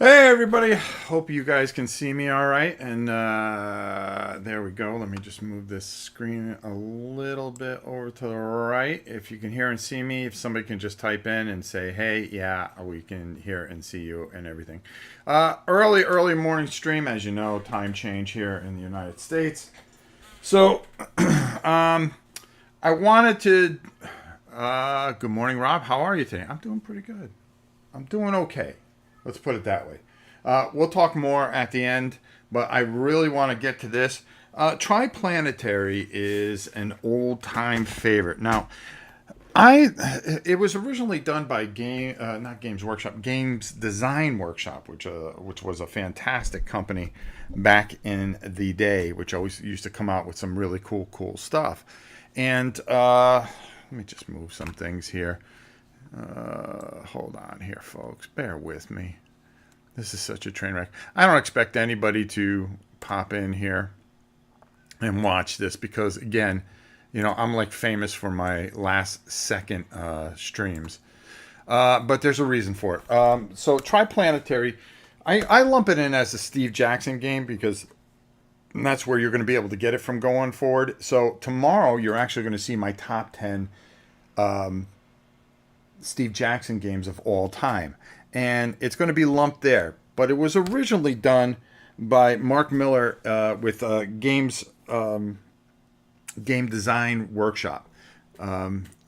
Hey everybody, hope you guys can see me all right. And there we go. Let me just move this screen a little bit over to the right. If you can hear and see me, if somebody can just type in and say, hey, yeah, we can hear and see you and everything. Early morning stream, as you know, time change here in the United States. So I wanted to, good morning, Rob. How are you today? I'm doing pretty good. I'm doing okay. Let's put it that way. We'll talk more at the end, but I really want to get to this. Triplanetary is an old time favorite. Now, I it was originally done by not Games Workshop, Games Design Workshop, which was a fantastic company back in the day, which always used to come out with some really cool stuff. And let me just move some things here. Hold on here, folks. Bear with me. This is such a train wreck. I don't expect anybody to pop in here and watch this because, again, I'm like famous for my last second streams. But there's a reason for it. So Triplanetary, I lump it in as a Steve Jackson game because that's where you're going to be able to get it from going forward. So tomorrow you're actually going to see my top 10 Steve Jackson games of all time. And it's going to be lumped there. But it was originally done by Mark Miller with Game Design Workshop,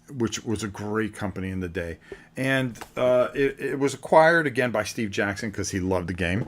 which was a great company in the day. And it was acquired again by Steve Jackson because he loved the game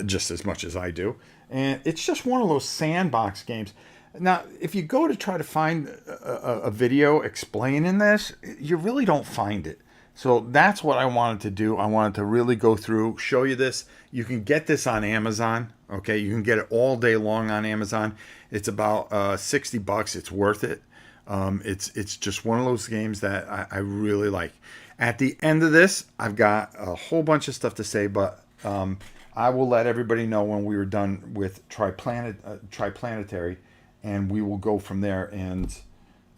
just as much as I do. And it's just one of those sandbox games. Now, if you go to try to find a video explaining this, you really don't find it. So that's what I wanted to do. I wanted to really go through, show you this. You can get this on Amazon. Okay, you can get it all day long on Amazon. It's about $60. It's worth it. It's just one of those games that I really like. At the end of this, I've got a whole bunch of stuff to say, but I will let everybody know when we were done with Triplanetary, and we will go from there. And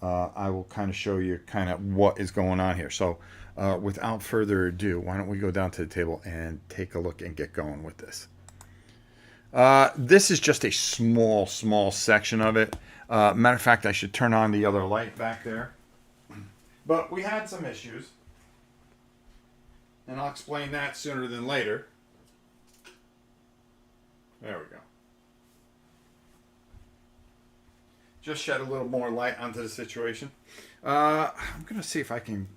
I will kind of show you kind of what is going on here. So without further ado, why don't we go down to the table and take a look and get going with this. This is just a small section of it. Matter of fact, I should turn on the other light back there. But we had some issues, and I'll explain that sooner than later. There we go. Just shed a little more light onto the situation. I'm going to see if I can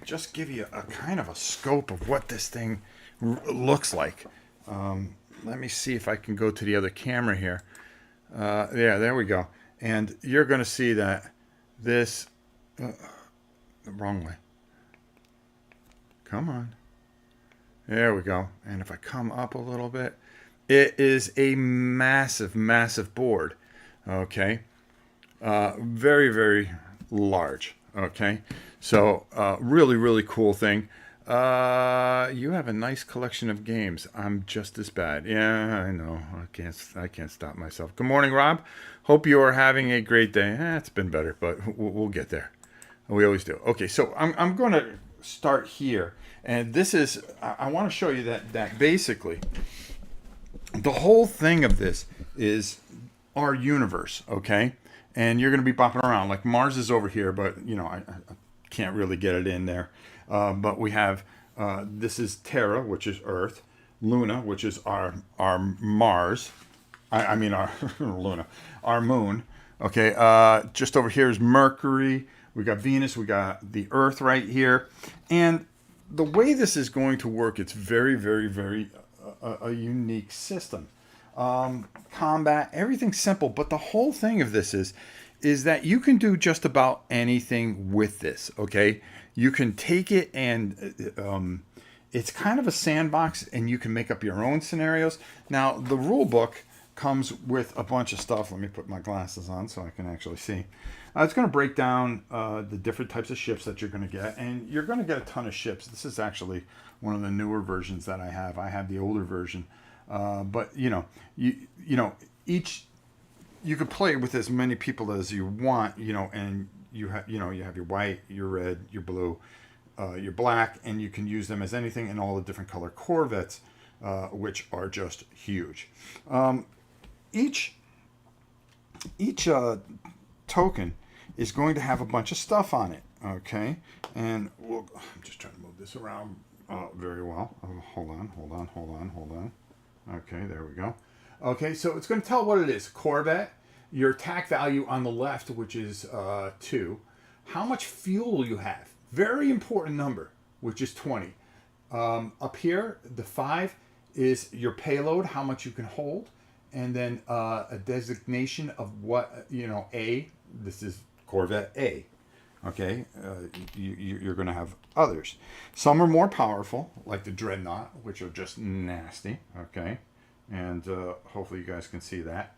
just give you a kind of a scope of what this thing looks like. Let me see if I can go to the other camera here. Yeah, there we go. And you're going to see that this... the wrong way. Come on. There we go. And if I come up a little bit, it is a massive board. Okay. Very large. Okay. So, really cool thing. You have a nice collection of games. I'm just as bad. Yeah, I know. I can't stop myself. Good morning, Rob. Hope you are having a great day. It's been better, but we'll get there. We always do. Okay, so I'm going to start here, and this is I want to show you that basically the whole thing of this is our universe. Okay, and you're going to be bopping around like Mars is over here, but I can't really get it in there. But we have this is Terra, which is Earth, Luna, which is our Mars. I mean our Luna, our moon. Okay, just over here is Mercury. We got Venus. We got the Earth right here, and the way this is going to work, it's very a unique system. Combat, everything's simple, but the whole thing of this is that you can do just about anything with this. Okay, you can take it and it's kind of a sandbox, and you can make up your own scenarios. Now, the rule book comes with a bunch of stuff. Let me put my glasses on so I can actually see. It's going to break down the different types of ships that you're going to get, and you're going to get a ton of ships. This is actually one of the newer versions that I have. I have the older version, but each you could play with as many people as you want, and you have your white, your red, your blue, your black, and you can use them as anything in all the different color Corvettes which are just huge. Each each token is going to have a bunch of stuff on it. Okay, and I'm just trying to move this around very well. Hold on. Okay, there we go. Okay, so it's going to tell what it is. Corvette, your attack value on the left, which is 2. How much fuel you have. Very important number, which is 20. Up here, the 5 is your payload, how much you can hold. And then a designation of what, A. This is Corvette A. Okay, you're going to have others. Some are more powerful, like the Dreadnought, which are just nasty. Okay, and hopefully you guys can see that.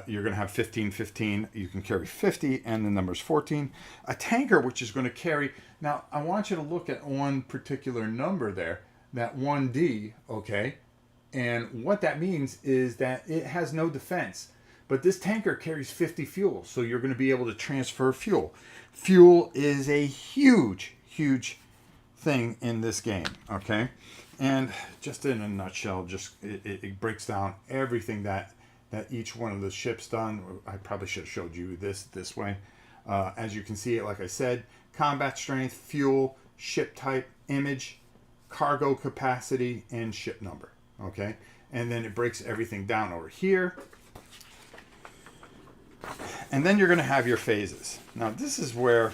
You're going to have 15. You can carry 50, and the number's 14. A tanker, which is going to carry. Now, I want you to look at one particular number there, that 1D. Okay, and what that means is that it has no defense. But this tanker carries 50 fuel, so you're going to be able to transfer fuel. Fuel is a huge thing in this game, okay? And just in a nutshell, it breaks down everything that each one of the ships done. I probably should have showed you this way. As you can see it, like I said, combat strength, fuel, ship type, image, cargo capacity, and ship number, okay? And then it breaks everything down over here. And then you're going to have your phases. Now, this is where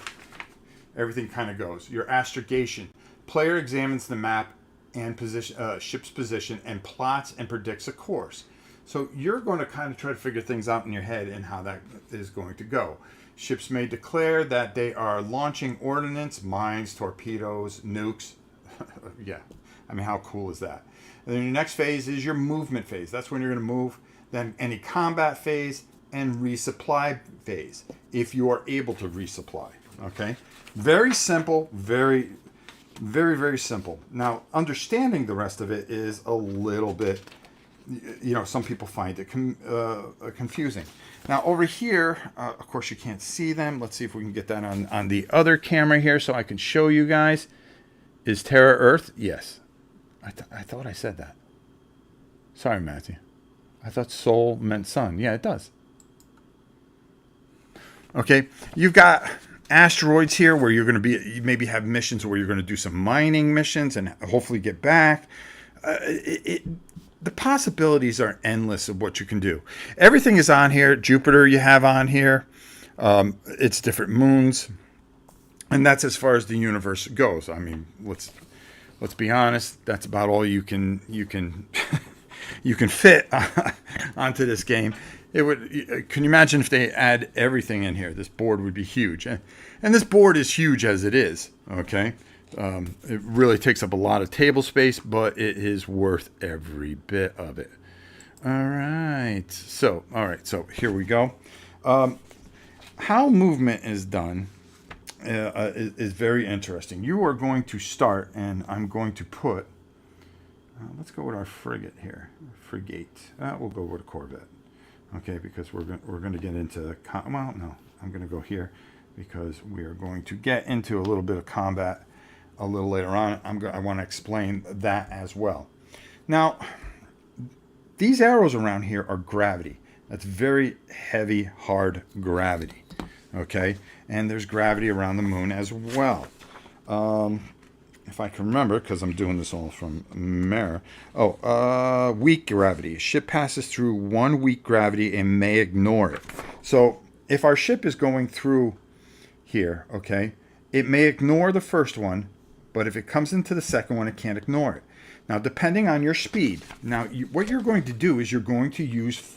everything kind of goes. Your astrogation. Player examines the map and ship's position and plots and predicts a course. So you're going to kind of try to figure things out in your head and how that is going to go. Ships may declare that they are launching ordnance, mines, torpedoes, nukes. Yeah, I mean, how cool is that? And then your next phase is your movement phase. That's when you're going to move. Then any combat phase and resupply phase, if you are able to resupply. Okay, very simple, very simple. Now, understanding the rest of it is a little bit, some people find it confusing. Now, over here, of course, you can't see them. Let's see if we can get that on the other camera here so I can show you guys. Is Terra Earth? Yes. I thought I said that. Sorry, Matthew. I thought Sol meant sun. Yeah, it does. Okay, you've got asteroids here where you're going to you maybe have missions where you're going to do some mining missions and hopefully get back. The possibilities are endless of what you can do. Everything is on here. Jupiter you have on here. It's different moons. And that's as far as the universe goes. I mean, let's be honest. That's about all you can you can fit onto this game. Can you imagine if they add everything in here? This board would be huge. And this board is huge as it is, okay? It really takes up a lot of table space, but it is worth every bit of it. All right, so here we go. How movement is done is very interesting. You are going to start, and I'm going to put, let's go with our frigate here. We'll go with a Corvette. Okay, because we're going to get into, I'm going to go here because we are going to get into a little bit of combat a little later on. I want to explain that as well. Now, these arrows around here are gravity. That's very heavy, hard gravity. Okay, and there's gravity around the moon as well. If I can remember, because I'm doing this all from memory. Weak gravity. A ship passes through one weak gravity and may ignore it. So if our ship is going through here, okay, it may ignore the first one, but if it comes into the second one, it can't ignore it. Now, depending on your speed. Now, what you're going to do is you're going to use,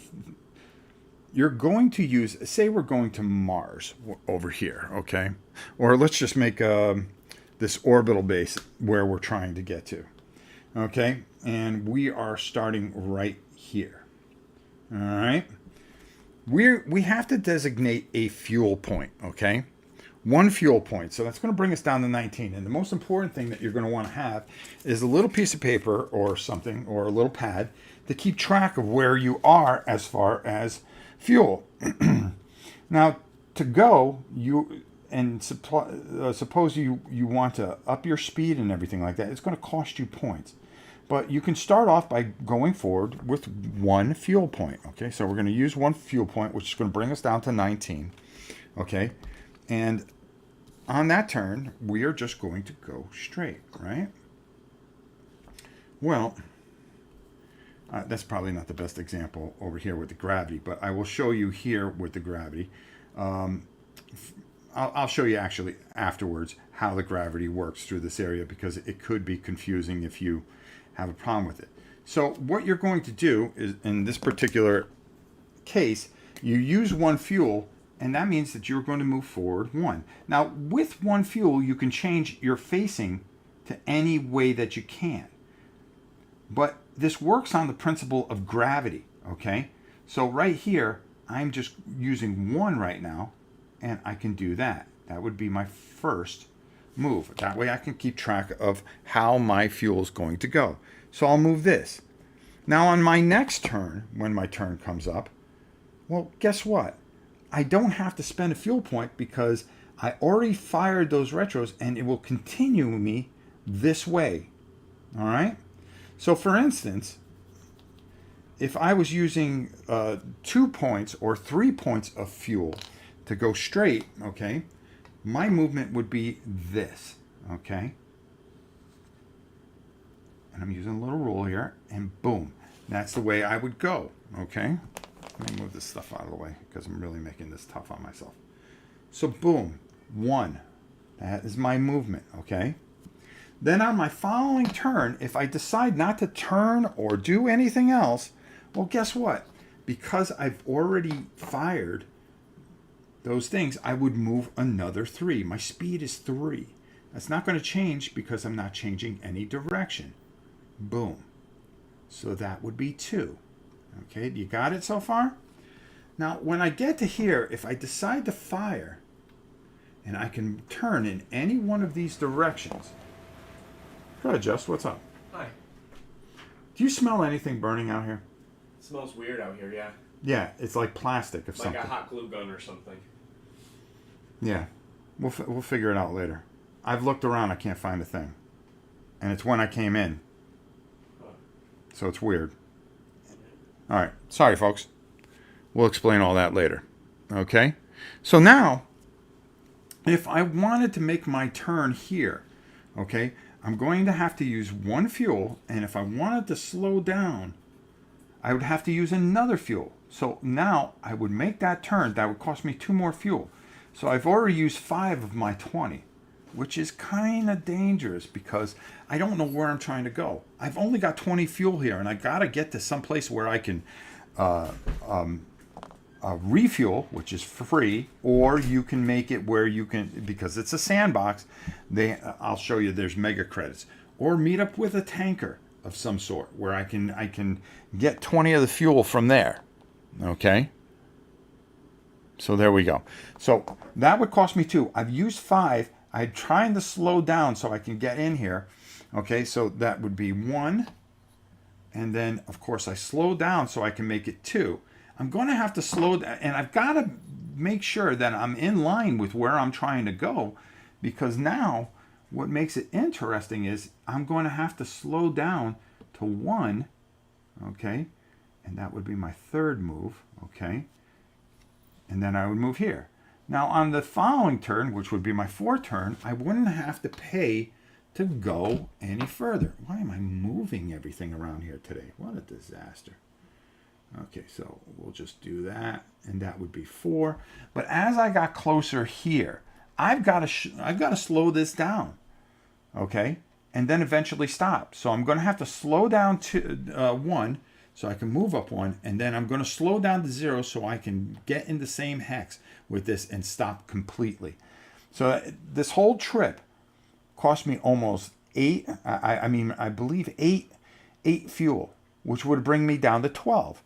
say we're going to Mars over here, okay? Or let's just make this orbital base where we're trying to get to. Okay? And we are starting right here. All right? We have to designate a fuel point, okay? One fuel point. So that's going to bring us down to 19. And the most important thing that you're going to want to have is a little piece of paper or something, or a little pad to keep track of where you are as far as fuel. Now, to go, suppose you want to up your speed and everything like that, it's going to cost you points. But you can start off by going forward with one fuel point. Okay, so we're going to use one fuel point, which is going to bring us down to 19. Okay, and on that turn, we are just going to go straight, right? Well, that's probably not the best example over here with the gravity, but I will show you here with the gravity. I'll show you actually afterwards how the gravity works through this area, because it could be confusing if you have a problem with it. So what you're going to do is, in this particular case, you use one fuel, and that means that you're going to move forward one. Now, with one fuel, you can change your facing to any way that you can. But this works on the principle of gravity, okay? So right here, I'm just using one right now, and I can do that. That would be my first move. That way I can keep track of how my fuel is going to go. So I'll move this. Now on my next turn, when my turn comes up, well, guess what? I don't have to spend a fuel point because I already fired those retros, and it will continue me this way. All right? So for instance, if I was using 2 points or 3 points of fuel to go straight, okay, my movement would be this, okay? And I'm using a little rule here, and boom. That's the way I would go, okay? Let me move this stuff out of the way because I'm really making this tough on myself. So boom, 1. That is my movement, okay? Then on my following turn, if I decide not to turn or do anything else, well, guess what? Because I've already fired those things, I would move another 3. My speed is 3. That's not going to change because I'm not changing any direction. Boom. So that would be 2. Okay, you got it so far? Now, when I get to here, if I decide to fire, and I can turn in any one of these directions. Go ahead, Just. What's up? Hi. Do you smell anything burning out here? It smells weird out here, yeah. Yeah, it's like plastic of like something. Like a hot glue gun or something. Yeah, we'll figure it out later. I've looked around, I can't find a thing. And it's when I came in. So it's weird. All right, sorry folks. We'll explain all that later. Okay? So now, if I wanted to make my turn here, okay, I'm going to have to use one fuel, and if I wanted to slow down, I would have to use another fuel. So now I would make that turn. That would cost me 2 more fuel. So I've already used 5 of my 20, which is kind of dangerous because I don't know where I'm trying to go. I've only got 20 fuel here, and I got to get to some place where I can refuel, which is free, or you can make it where you can, because it's a sandbox, I'll show you there's mega credits, or meet up with a tanker of some sort where I can get 20 of the fuel from there. Okay? So there we go. So that would cost me 2. I've used 5. I'm trying to slow down so I can get in here. Okay, so that would be 1. And then, of course, I slow down so I can make it 2. I'm going to have to slow down, and I've got to make sure that I'm in line with where I'm trying to go, because now what makes it interesting is I'm going to have to slow down to 1, okay, and that would be my 3rd move, okay, and then I would move here. Now on the following turn, which would be my 4th turn, I wouldn't have to pay to go any further. Why am I moving everything around here today? What a disaster. Okay, so we'll just do that, and that would be 4. But as I got closer here, I've got to slow this down, okay, and then eventually stop. So I'm going to have to slow down to 1, so I can move up 1, and then I'm going to slow down to 0 so I can get in the same hex with this and stop completely. So this whole trip cost me almost 8. I believe 8 fuel, which would bring me down to 12.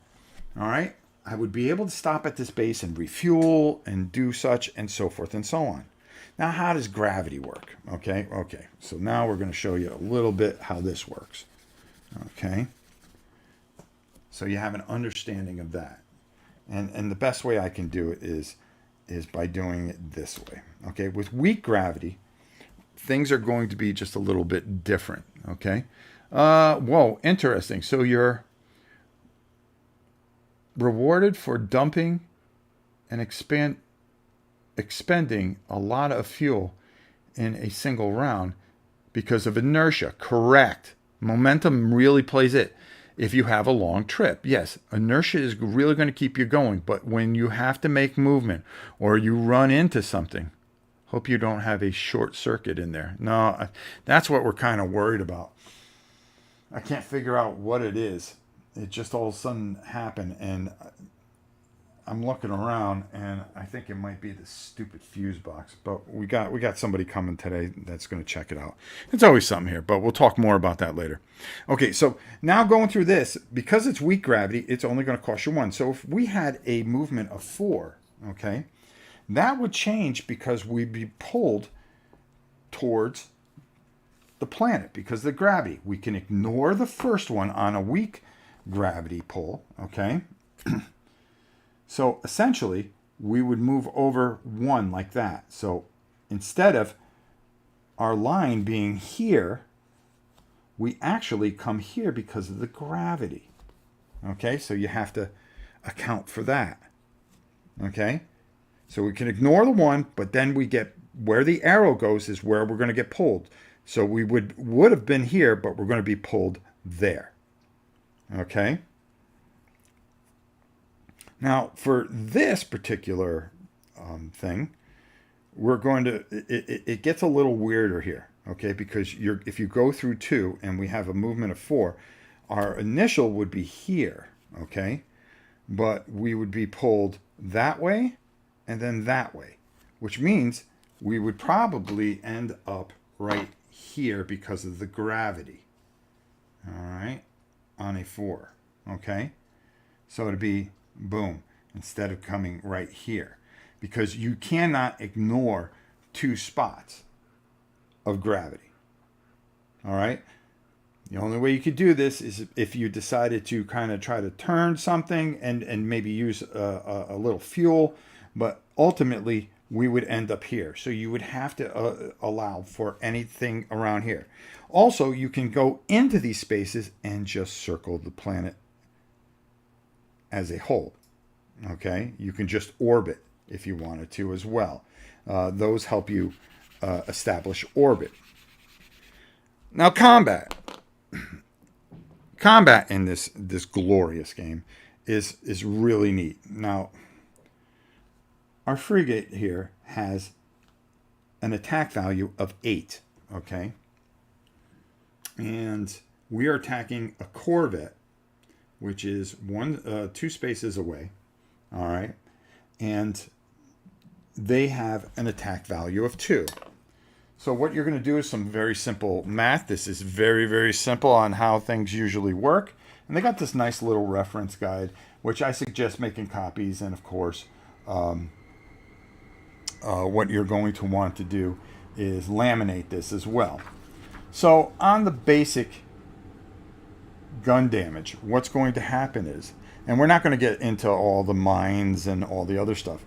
All right, I would be able to stop at this base and refuel and do such and so forth and so on. Now, how does gravity work? Okay, so now we're going to show you a little bit how this works. Okay, so you have an understanding of that. And the best way I can do it is by doing it this way. Okay, with weak gravity, things are going to be just a little bit different. Okay, Whoa, interesting. So you're rewarded for dumping and expending a lot of fuel in a single round because of inertia. Correct. Momentum really plays it. If you have a long trip, yes, inertia is really going to keep you going. But when you have to make movement or you run into something, hope you don't have a short circuit in there. No, that's what we're kind of worried about. I can't figure out what it is. It just all of a sudden happened, and I'm looking around, and I think it might be the stupid fuse box. But we got somebody coming today that's going to check it out. It's always something here, but we'll talk more about that later. Okay, so now going through this, because it's weak gravity, it's only going to cost you 1. So if we had a movement of 4, okay, that would change because we'd be pulled towards the planet because of the gravity. We can ignore the first one on a weak gravity pull, okay? So essentially, we would move over 1 like that. So instead of our line being here, we actually come here because of the gravity. Okay, so you have to account for that. Okay, so we can ignore the 1, but then we get where the arrow goes is where we're going to get pulled. So we would have been here, but we're going to be pulled there. Okay. Now, for this particular thing, we're going to, it gets a little weirder here, okay? Because if you go through 2 and we have a movement of 4, our initial would be here, okay? But we would be pulled that way and then that way, which means we would probably end up right here because of the gravity, all right, on a 4, okay? So it'd be boom, instead of coming right here, because you cannot ignore 2 spots of gravity. All right. The only way you could do this is if you decided to kind of try to turn something and maybe use a little fuel, but ultimately we would end up here. So you would have to allow for anything around here. Also, you can go into these spaces and just circle the planet as a whole. Okay, you can just orbit if you wanted to as well. Those help you establish orbit. Now, combat in this glorious game is really neat. Now, our frigate here has an attack value of 8. Okay, and we are attacking a corvette, which is 2 spaces away. All right. And they have an attack value of 2. So what you're going to do is some very simple math. This is very, very simple on how things usually work. And they got this nice little reference guide, which I suggest making copies. And of course, what you're going to want to do is laminate this as well. So on the basic gun damage, what's going to happen is, and we're not going to get into all the mines and all the other stuff,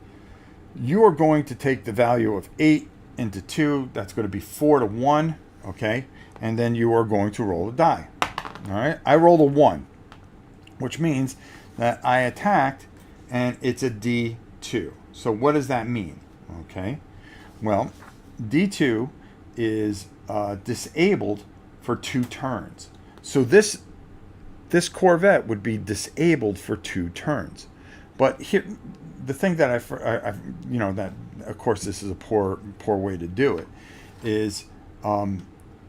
you are going to take the value of 8 into 2. That's going to be 4 to 1. Okay. And then you are going to roll a die. All right. I rolled a 1, which means that I attacked and it's a D2. So what does that mean? Okay. Well, D2 is disabled for 2 turns. So this corvette would be disabled for 2 turns. But here, the thing that I that of course this is a poor way to do it, is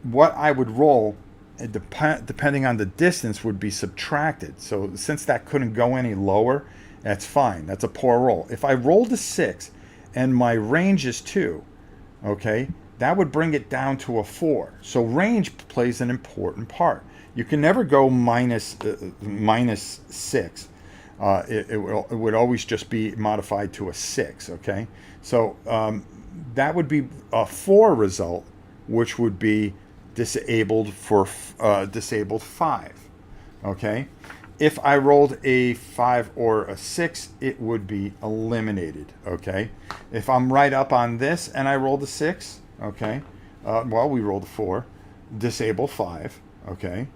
what I would roll, depending on the distance, would be subtracted. So since that couldn't go any lower, that's fine. That's a poor roll. If I rolled a 6 and my range is 2, okay, that would bring it down to a 4. So range plays an important part. You can never go minus 6. It would always just be modified to a 6, okay? So that would be a 4 result, which would be disabled for disabled 5, okay? If I rolled a 5 or a 6, it would be eliminated, okay? If I'm right up on this and I rolled a 6, okay, well, we rolled a 4, disable 5, okay?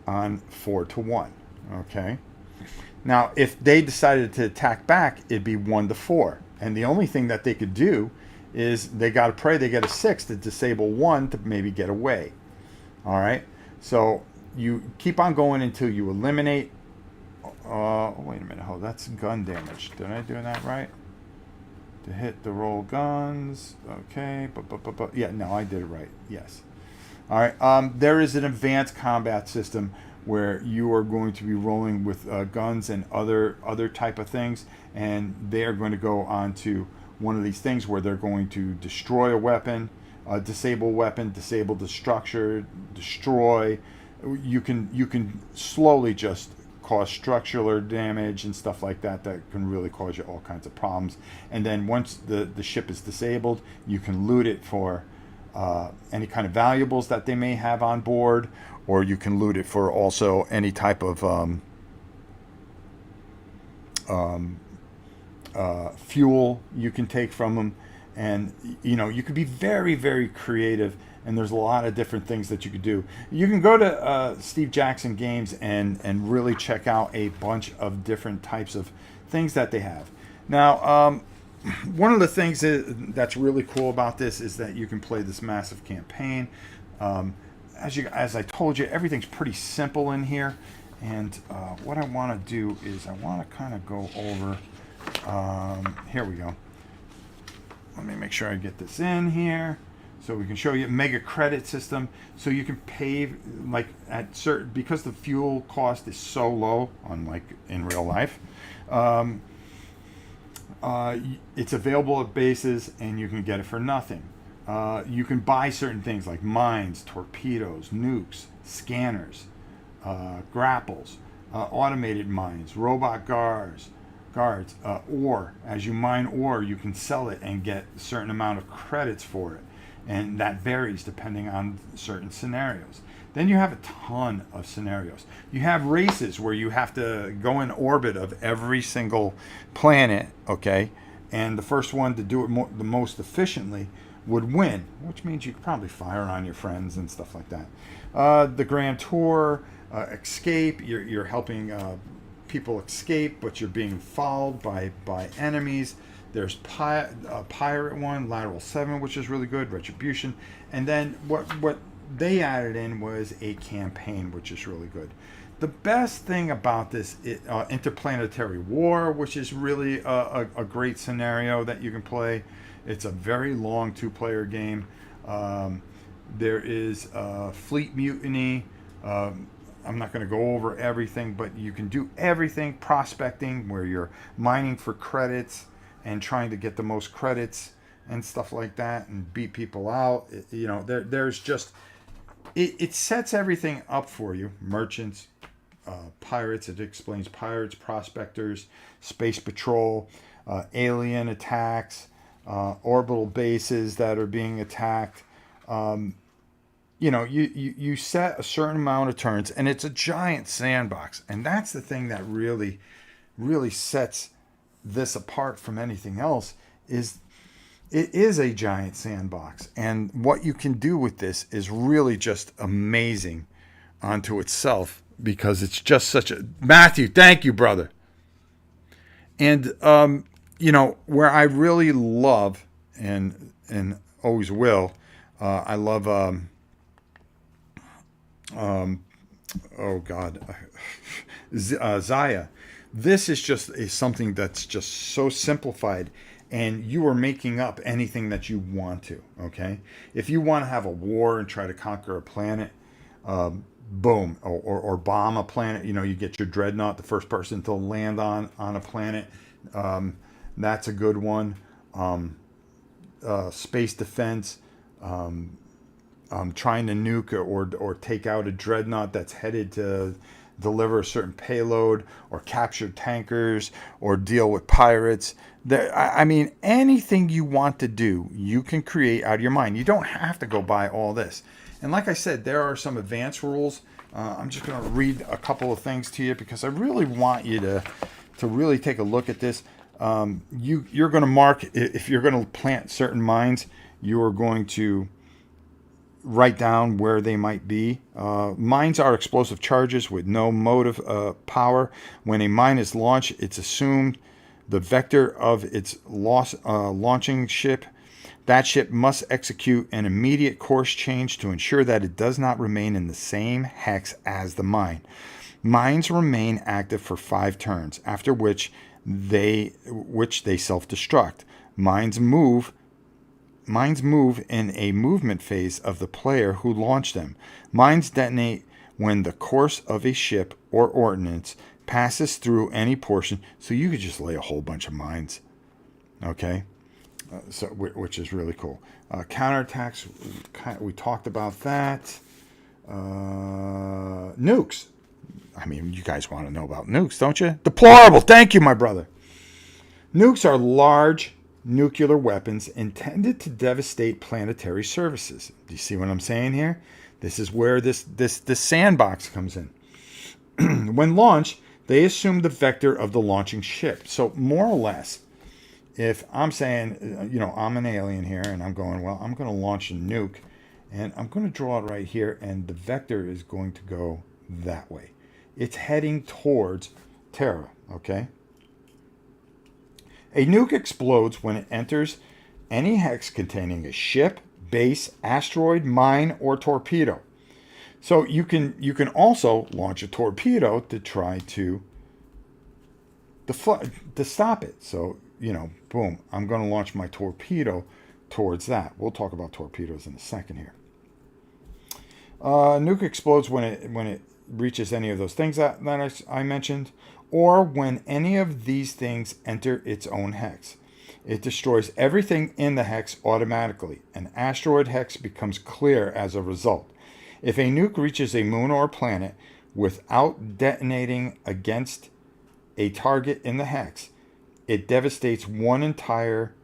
on 4-1. Okay. Now, if they decided to attack back, it'd be 1-4. And the only thing that they could do is they got to pray they get a 6 to disable 1 to maybe get away. All right. So you keep on going until you eliminate. Wait a minute. Oh, that's gun damage. Did I do that right? To hit the roll guns. Okay. Yeah, no, I did it right. Yes. All right. There is an advanced combat system where you are going to be rolling with guns and other type of things, and they are going to go on to one of these things where they're going to destroy a weapon, disable the structure, destroy. You can slowly just cause structural damage and stuff like that can really cause you all kinds of problems. And then once the ship is disabled, you can loot it for any kind of valuables that they may have on board, or you can loot it for also any type of fuel you can take from them. And you could be very, very creative, and there's a lot of different things that you could do. You can go to Steve Jackson Games and really check out a bunch of different types of things that they have. Now, one of the things that's really cool about this is that you can play this massive campaign. As I told you, everything's pretty simple in here. And what I want to do is I want to kind of go over. Here we go. Let me make sure I get this in here so we can show you mega credit system. So you can pay like at certain, because the fuel cost is so low, unlike in real life. It's available at bases, and you can get it for nothing. You can buy certain things like mines, torpedoes, nukes, scanners, grapples, automated mines, robot guards, ore. As you mine ore, you can sell it and get a certain amount of credits for it, and that varies depending on certain scenarios. Then you have a ton of scenarios. You have races where you have to go in orbit of every single planet, okay? And the first one to do it the most efficiently would win, which means you could probably fire on your friends and stuff like that. The Grand Tour, escape, you're helping people escape, but you're being followed by enemies. There's Pirate one, Lateral 7, which is really good, Retribution. And then what they added in was a campaign, which is really good. The best thing about this is Interplanetary War, which is really a great scenario that you can play. It's a very long 2-player game. There is Fleet Mutiny. I'm not going to go over everything, but you can do everything. Prospecting, where you're mining for credits and trying to get the most credits and stuff like that, and beat people out. There's just it sets everything up for you. Merchants, pirates. It explains pirates, prospectors, space patrol, alien attacks, orbital bases that are being attacked. You set a certain amount of turns, and it's a giant sandbox. And that's the thing that really, really sets this apart from anything else, is it is a giant sandbox. And what you can do with this is really just amazing unto itself, because it's just such a... Matthew, thank you, brother. And, where I really love and always will, I love... Zaya. This is something that's just so simplified, and you are making up anything that you want to. Okay, if you want to have a war and try to conquer a planet, boom, or bomb a planet, you get your dreadnought, the first person to land on a planet. That's a good one. Space defense. Trying to nuke or take out a dreadnought that's headed to deliver a certain payload, or capture tankers, or deal with pirates. Anything you want to do, you can create out of your mind. You don't have to go buy all this. And like I said, there are some advanced rules. I'm just going to read a couple of things to you, because I really want you to really take a look at this. You're going to mark, if you're going to plant certain mines, you are going to write down where they might be. Mines are explosive charges with no motive power. When a mine is launched, it's assumed the vector of its launching ship. That ship must execute an immediate course change to ensure that it does not remain in the same hex as the mine. Mines remain active for 5 turns, after which they self-destruct. Mines move in a movement phase of the player who launched them. Mines detonate when the course of a ship or ordnance passes through any portion, so you could just lay a whole bunch of mines. Okay? Which is really cool. Counterattacks, we talked about that. Nukes. I mean, you guys want to know about nukes, don't you? Deplorable. Thank you, my brother. Nukes are large nuclear weapons intended to devastate planetary surfaces. Do you see what I'm saying here? This is where this sandbox comes in. When launched, they assume the vector of the launching ship. So more or less, if I'm saying, I'm an alien here and I'm going, well, I'm going to launch a nuke and I'm going to draw it right here and the vector is going to go that way. It's heading towards Terra, okay? A nuke explodes when it enters any hex containing a ship, base, asteroid, mine, or torpedo. So you can also launch a torpedo to try to stop it. So, boom, I'm going to launch my torpedo towards that. We'll talk about torpedoes in a second here. Nuke explodes when it reaches any of those things that I mentioned, or when any of these things enter its own hex. It destroys everything in the hex automatically. An asteroid hex becomes clear as a result. If a nuke reaches a moon or a planet without detonating against a target in the hex, it devastates one entire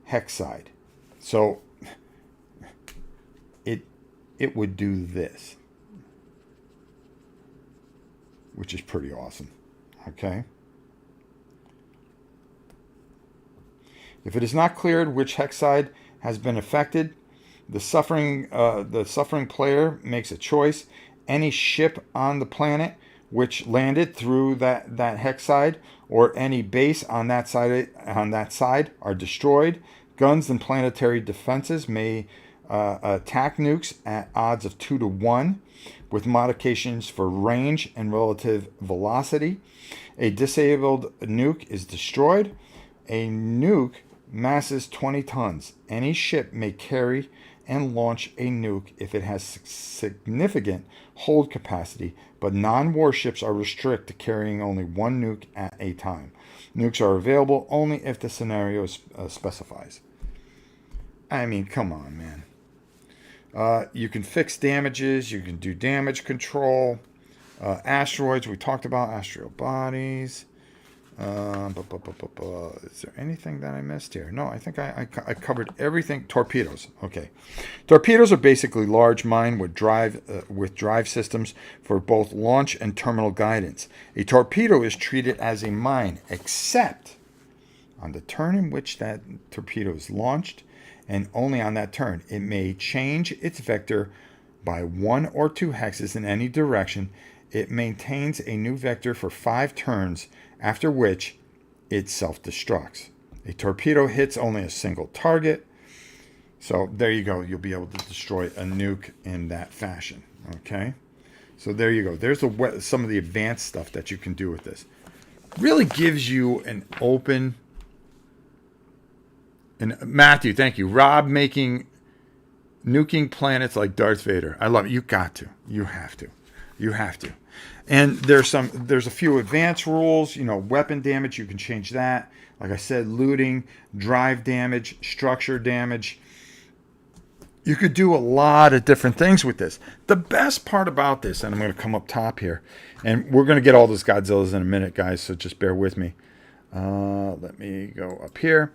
hex side. So it would do this, which is pretty awesome. Okay. If it is not cleared which hex side has been affected, the suffering player makes a choice. Any ship on the planet which landed through that hex side, or any base on that side are destroyed. Guns and planetary defenses may attack nukes at odds of 2 to 1, with modifications for range and relative velocity. A disabled nuke is destroyed. A nuke masses 20 tons. Any ship may carry and launch a nuke if it has significant hold capacity, but non-warships are restricted to carrying only one nuke at a time. Nukes are available only if the scenario specifies. I mean, come on, man. You can fix damages. You can do damage control. Asteroids, we talked about asteroid bodies. Is there anything that I missed here? No, I think I covered everything. Torpedoes. Okay. Torpedoes are basically large mine with drive systems for both launch and terminal guidance. A torpedo is treated as a mine, except on the turn in which that torpedo is launched, and only on that turn. It may change its vector by 1 or 2 hexes in any direction. It maintains a new vector for 5 turns, after which it self-destructs. A torpedo hits only a single target. So there you go. You'll be able to destroy a nuke in that fashion. Okay? So there you go. There's some of the advanced stuff that you can do with this. Really gives you an open... And Matthew, thank you. Rob making nuking planets like Darth Vader. I love it. You got to. You have to. You have to. And there's a few advanced rules. Weapon damage, you can change that. Like I said, looting, drive damage, structure damage. You could do a lot of different things with this. The best part about this, and I'm going to come up top here, and we're going to get all those Godzillas in a minute, guys, so just bear with me. Let me go up here.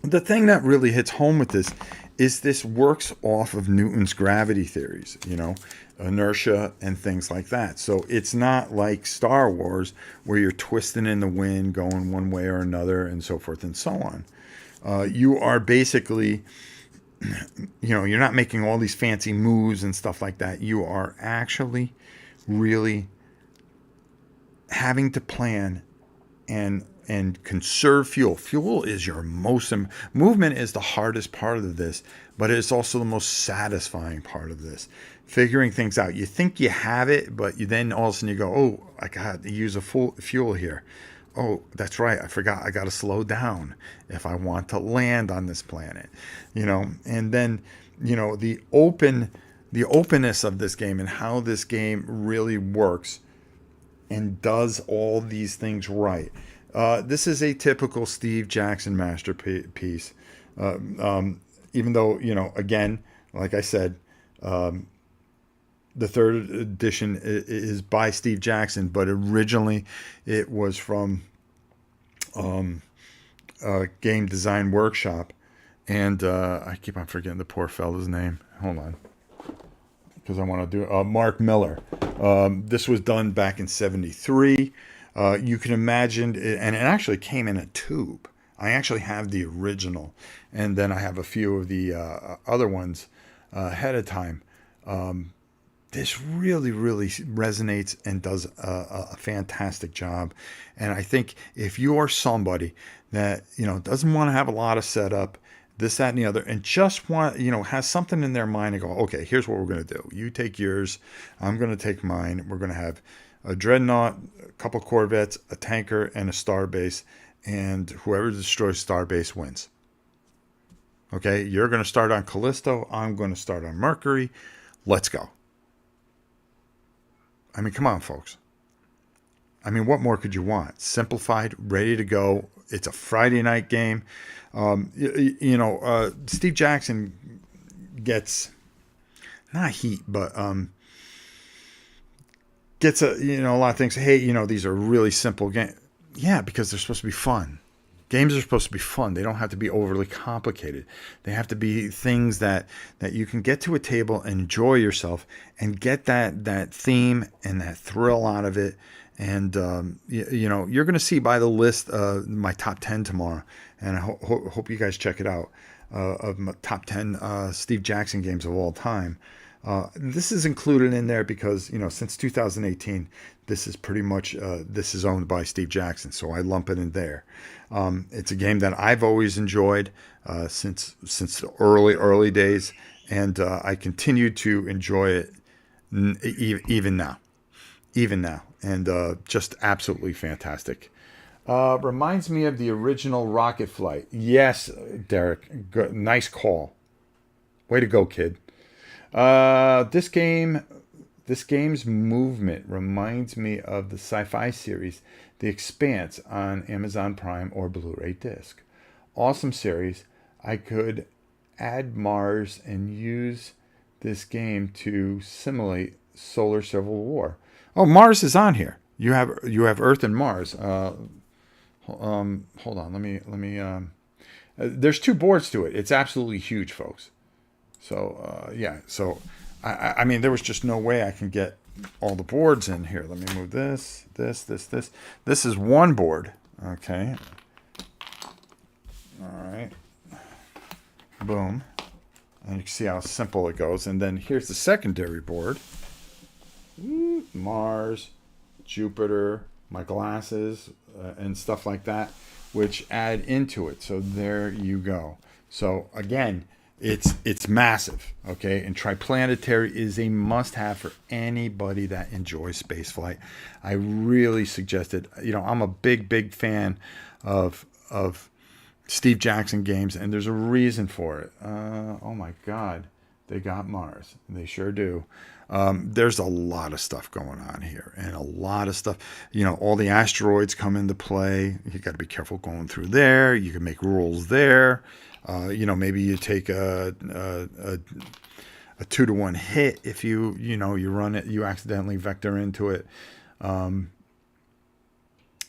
The thing that really hits home with this is this works off of Newton's gravity theories, inertia and things like that. So it's not like Star Wars where you're twisting in the wind, going one way or another, and so forth and so on. You are basically you're not making all these fancy moves and stuff like that. You are actually really having to plan and conserve fuel. Fuel is your most movement is the hardest part of this, but it's also the most satisfying part of this. Figuring things out. You think you have it, but you then all of a sudden you go, oh, I got to use a full fuel here. Oh, that's right. I forgot. I got to slow down if I want to land on this planet, and then, the openness of this game and how this game really works and does all these things right. This is a typical Steve Jackson masterpiece. Even though, again, like I said, the third edition is by Steve Jackson, but originally it was from Game Design Workshop. And I keep on forgetting the poor fella's name. Hold on. Because I want to do Mark Miller. This was done back in '73. You can imagine, and it actually came in a tube. I actually have the original, and then I have a few of the other ones ahead of time. This really, really resonates and does a fantastic job. And I think if you are somebody that doesn't want to have a lot of setup, this, that, and the other, and just want, has something in their mind and go, okay, here's what we're going to do. You take yours, I'm going to take mine. We're going to have a dreadnought, a couple corvettes, a tanker, and a starbase, and whoever destroys starbase wins. Okay, you're going to start on Callisto, I'm going to start on Mercury. Let's go. I mean, come on, folks. I mean, what more could you want? Simplified, ready to go. It's a Friday night game. Steve Jackson gets not heat, but gets a lot of things. Hey, these are really simple games. Yeah, because they're supposed to be fun. Games are supposed to be fun. They don't have to be overly complicated. They have to be things that you can get to a table and enjoy yourself and get that theme and that thrill out of it. And, you're going to see by the list my top 10 tomorrow. And I hope you guys check it out, of my top 10 Steve Jackson games of all time. This is included in there because, since 2018, this is pretty much, this is owned by Steve Jackson. So I lump it in there. It's a game that I've always enjoyed since the early days. And I continue to enjoy it even now. And just absolutely fantastic. Reminds me of the original Rocket Flight. Yes, Derek, good, nice call. Way to go, kid. This game's movement reminds me of the sci-fi series The Expanse on Amazon Prime or Blu-ray disc. Awesome series. I could add Mars and use this game to simulate solar civil war. Oh, Mars is on here. You have Earth and Mars. Hold on. Let me. There's 2 boards to it. It's absolutely huge, folks. So yeah. So I mean, there was just no way I can get all the boards in here. Let me move this. This is one board. Okay. All right. Boom. And you can see how simple it goes. And then here's the secondary board. Mars, Jupiter, my glasses, and stuff like that, which add into it. So there you go. So again, it's massive, okay? And Triplanetary is a must-have for anybody that enjoys spaceflight. I really suggest it. I'm a big fan of Steve Jackson games, and there's a reason for it. Oh my God, they got Mars. They sure do. There's a lot of stuff going on here, and a lot of stuff. All the asteroids come into play. You got to be careful going through there. You can make rules there. Maybe you take a 2-to-1 hit if you run it, you accidentally vector into it.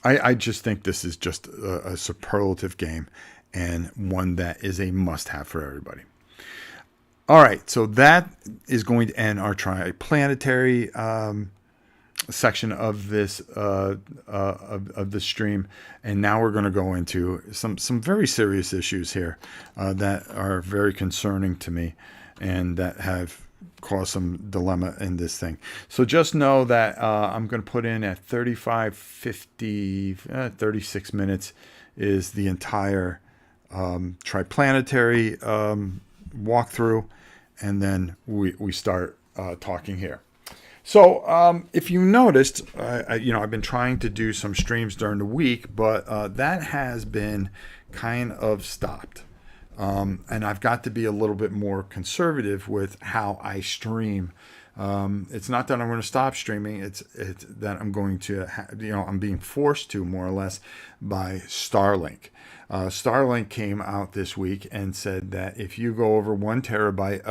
I just think this is just a superlative game and one that is a must-have for everybody. All right, so that is going to end our Triplanetary section of this of the stream, and now we're going to go into some very serious issues here that are very concerning to me, and that have caused some dilemma in this thing. So just know that I'm going to put in at 36 minutes is the entire Triplanetary walkthrough, and then we start talking here. So if you noticed, I've been trying to do some streams during the week, but that has been kind of stopped. And I've got to be a little bit more conservative with how I stream. It's not that I'm going to stop streaming. It's that I'm going to, I'm being forced to, more or less, by Starlink. Starlink came out this week and said that if you go over 1 terabyte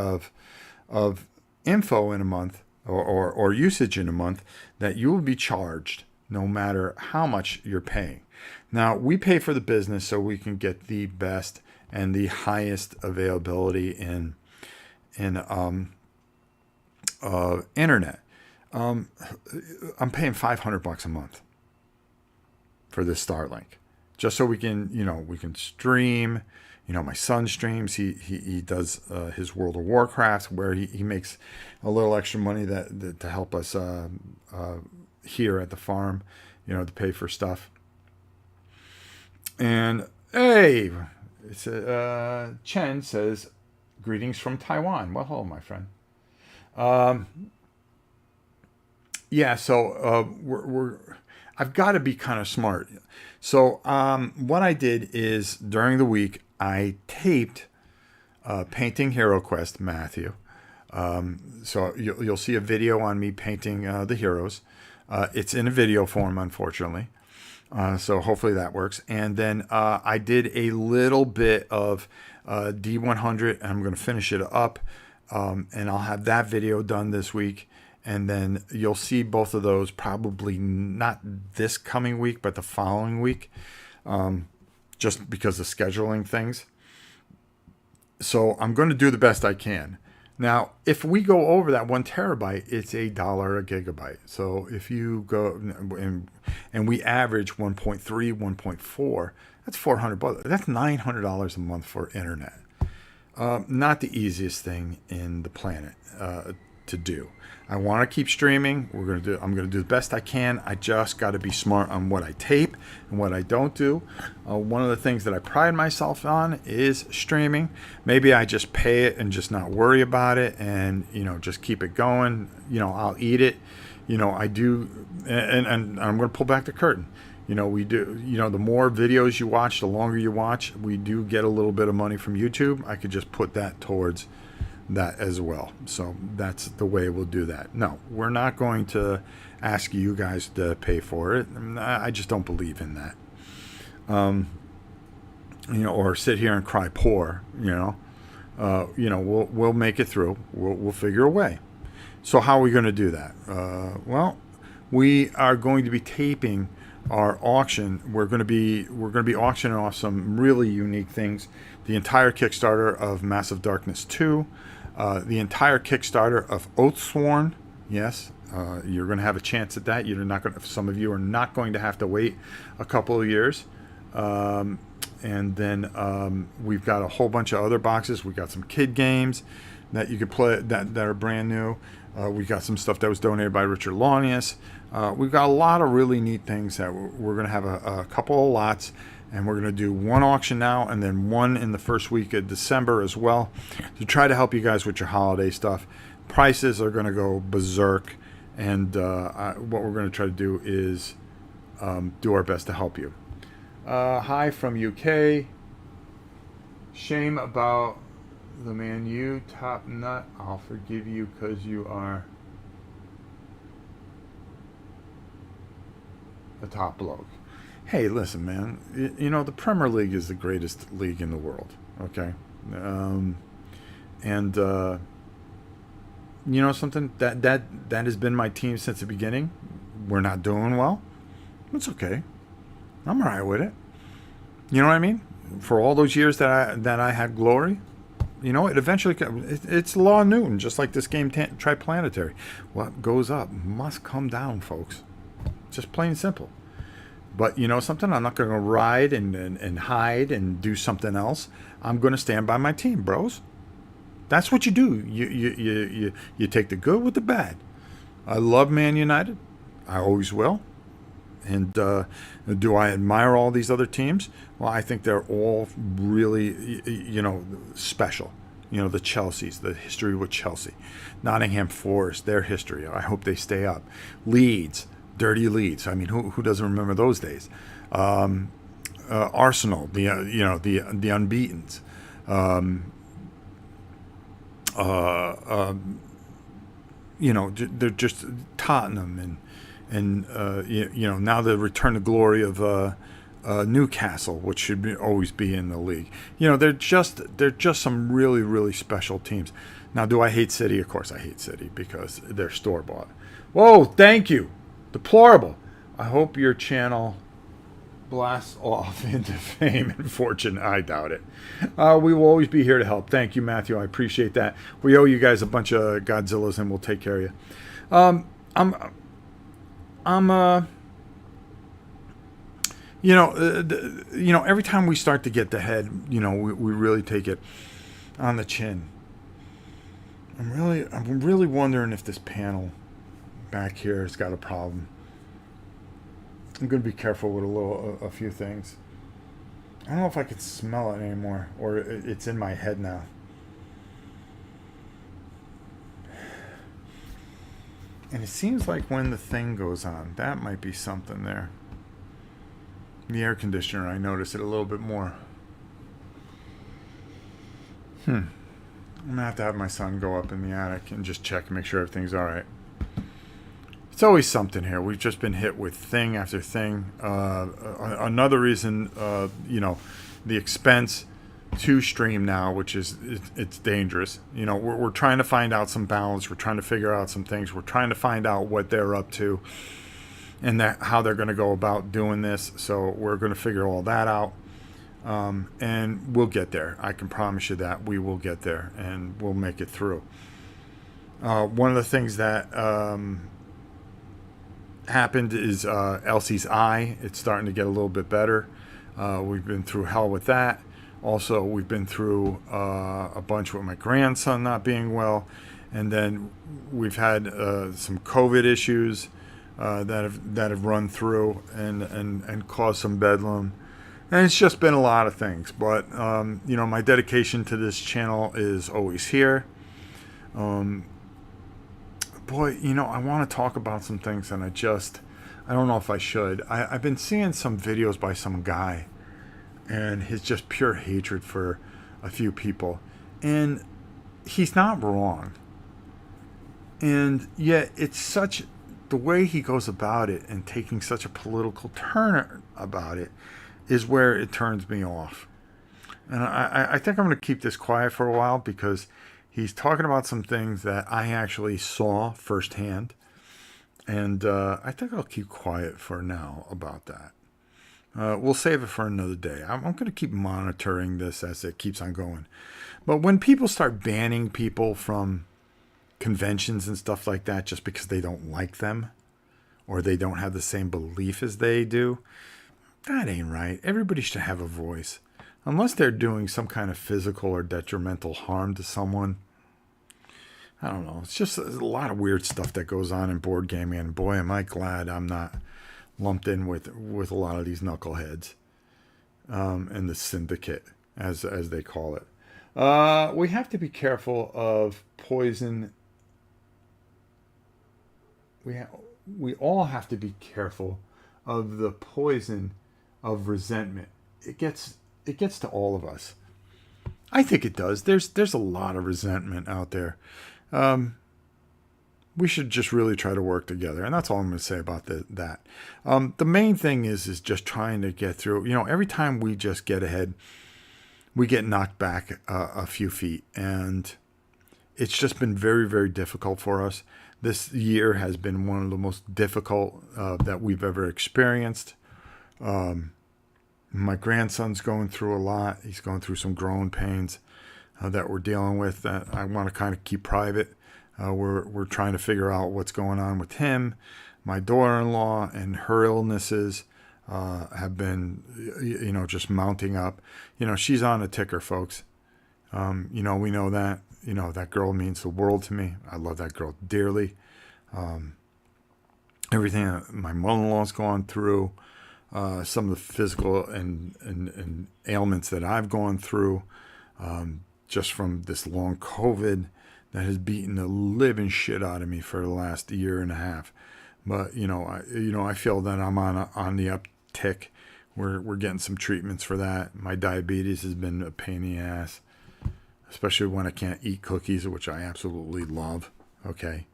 of info in a month, or usage in a month, that you will be charged no matter how much you're paying. Now, we pay for the business so we can get the best and the highest availability in internet. I'm paying $500 a month for this Starlink, just so we can stream. My son streams. He does his World of Warcraft, where he makes a little extra money that to help us here at the farm, to pay for stuff. And hey, Chen says, "Greetings from Taiwan." Well, hello, my friend. So I've got to be kind of smart. So what I did is during the week, I taped Painting Hero Quest, Matthew. So you'll see a video on me painting the heroes. It's in a video form, unfortunately. So hopefully that works. And then I did a little bit of D100, and I'm going to finish it up. And I'll have that video done this week. And then you'll see both of those probably not this coming week, but the following week. Just because of scheduling things. So I'm going to do the best I can. Now, if we go over that 1 terabyte, it's $1 a gigabyte. So if you go and we average 1.3, 1.4, that's $400. That's $900 a month for internet. Not the easiest thing in the planet to do. I want to keep streaming. I'm going to do the best I can. I just got to be smart on what I tape and what I don't do. One of the things that I pride myself on is streaming. Maybe I just pay it and just not worry about it, and just keep it going. I'll eat it. I do, and I'm going to pull back the curtain. We do. The more videos you watch, the longer you watch, we do get a little bit of money from YouTube. I could just put that towards that as well. So that's the way we'll do that. No, we're not going to ask you guys to pay for it. I just don't believe in that. Or sit here and cry poor. We'll make it through. We'll figure a way. So how are we going to do that? Well, we are going to be taping our auction. We're going to be auctioning off some really unique things. The entire Kickstarter of Massive Darkness 2. The entire Kickstarter of Oathsworn. Yes, you're going to have a chance at that. Some of you are not going to have to wait a couple of years. And then we've got a whole bunch of other boxes. We've got some kid games that you could play that are brand new. We got some stuff that was donated by Richard Launius. We've got a lot of really neat things that we're going to have a couple of lots. And we're going to do one auction now and then one in the first week of December as well to try to help you guys with your holiday stuff. Prices are going to go berserk. And what we're going to try to do is do our best to help you. Hi from UK. Shame about the Man U top nut. I'll forgive you because you are the top bloke. Hey, listen, man. The Premier League is the greatest league in the world. Okay, something that has been my team since the beginning. We're not doing well. It's okay. I'm alright with it. You know what I mean? For all those years that I had glory, You know, it eventually, it's law of Newton, just like this game, Triplanetary. What goes up must come down, folks. Just plain and simple. But you know something? I'm not going to ride and hide and do something else. I'm going to stand by my team, bros. That's what you do. You take the good with the bad. I love Man United. I always will. And do I admire all these other teams? Well, I think they're all really, special. You know, the Chelseas, the history with Chelsea. Nottingham Forest, their history. I hope they stay up. Leeds, dirty Leeds. I mean, who doesn't remember those days? Arsenal, the unbeatens. They're just Tottenham and now the return to glory of Newcastle, which should always be in the league. You know, they're just some really, really special teams. Now, do I hate City? Of course I hate City because they're store-bought. Whoa, thank you. Deplorable. I hope your channel blasts off into fame and fortune. I doubt it. We will always be here to help. Thank you, Matthew. I appreciate that. We owe you guys a bunch of Godzillas, and we'll take care of you. Every time we start to get the head, we really take it on the chin. I'm really wondering if this panel back here has got a problem. I'm going to be careful with a few things. I don't know if I can smell it anymore, or it's in my head now. And it seems like when the thing goes on, that might be something there. The air conditioner, I notice it a little bit more. I'm going to have my son go up in the attic and just check and make sure everything's all right. It's always something here. We've just been hit with thing after thing. Another reason, the expense to stream now, which is it's dangerous. We're trying to find out some balance. We're trying to figure out some things. We're trying to find out what they're up to and how they're going to go about doing this. So we're going to figure all that out. And we'll get there. I can promise you that we will get there and we'll make it through. One of the things that happened is Elsie's eye. It's starting to get a little bit better. We've been through hell with that. Also, we've been through a bunch with my grandson not being well. And then we've had some COVID issues that have run through and caused some bedlam. And it's just been a lot of things. But, my dedication to this channel is always here. Boy, I want to talk about some things, and I don't know if I should. I've been seeing some videos by some guy, and his just pure hatred for a few people. And he's not wrong. And yet, it's the way he goes about it and taking such a political turn about it is where it turns me off. And I think I'm going to keep this quiet for a while because he's talking about some things that I actually saw firsthand. And I think I'll keep quiet for now about that. We'll save it for another day. I'm going to keep monitoring this as it keeps on going. But when people start banning people from conventions and stuff like that just because they don't like them or they don't have the same belief as they do, that ain't right. Everybody should have a voice. Unless they're doing some kind of physical or detrimental harm to someone. I don't know. It's just a lot of weird stuff that goes on in board gaming. And boy, am I glad I'm not lumped in with a lot of these knuckleheads. And the syndicate, as they call it. We have to be careful of poison. We all have to be careful of the poison of resentment. It gets to all of us. I think it does. There's a lot of resentment out there. We should just really try to work together. And that's all I'm going to say about that. The main thing is just trying to get through. Every time we just get ahead, we get knocked back a few feet. And it's just been very, very difficult for us. This year has been one of the most difficult that we've ever experienced. My grandson's going through a lot. He's going through some growing pains. that we're dealing with that I want to kind of keep private. We're trying to figure out what's going on with him. My daughter-in-law and her illnesses have been, just mounting up. She's on a ticker, folks. We know that. That girl means the world to me. I love that girl dearly. Everything that my mother-in-law's gone through, some of the physical and ailments that I've gone through, just from this long COVID that has beaten the living shit out of me for the last year and a half. But I feel that I'm on the uptick. We're getting some treatments for that. My diabetes has been a pain in the ass, especially when I can't eat cookies, which I absolutely love. Okay.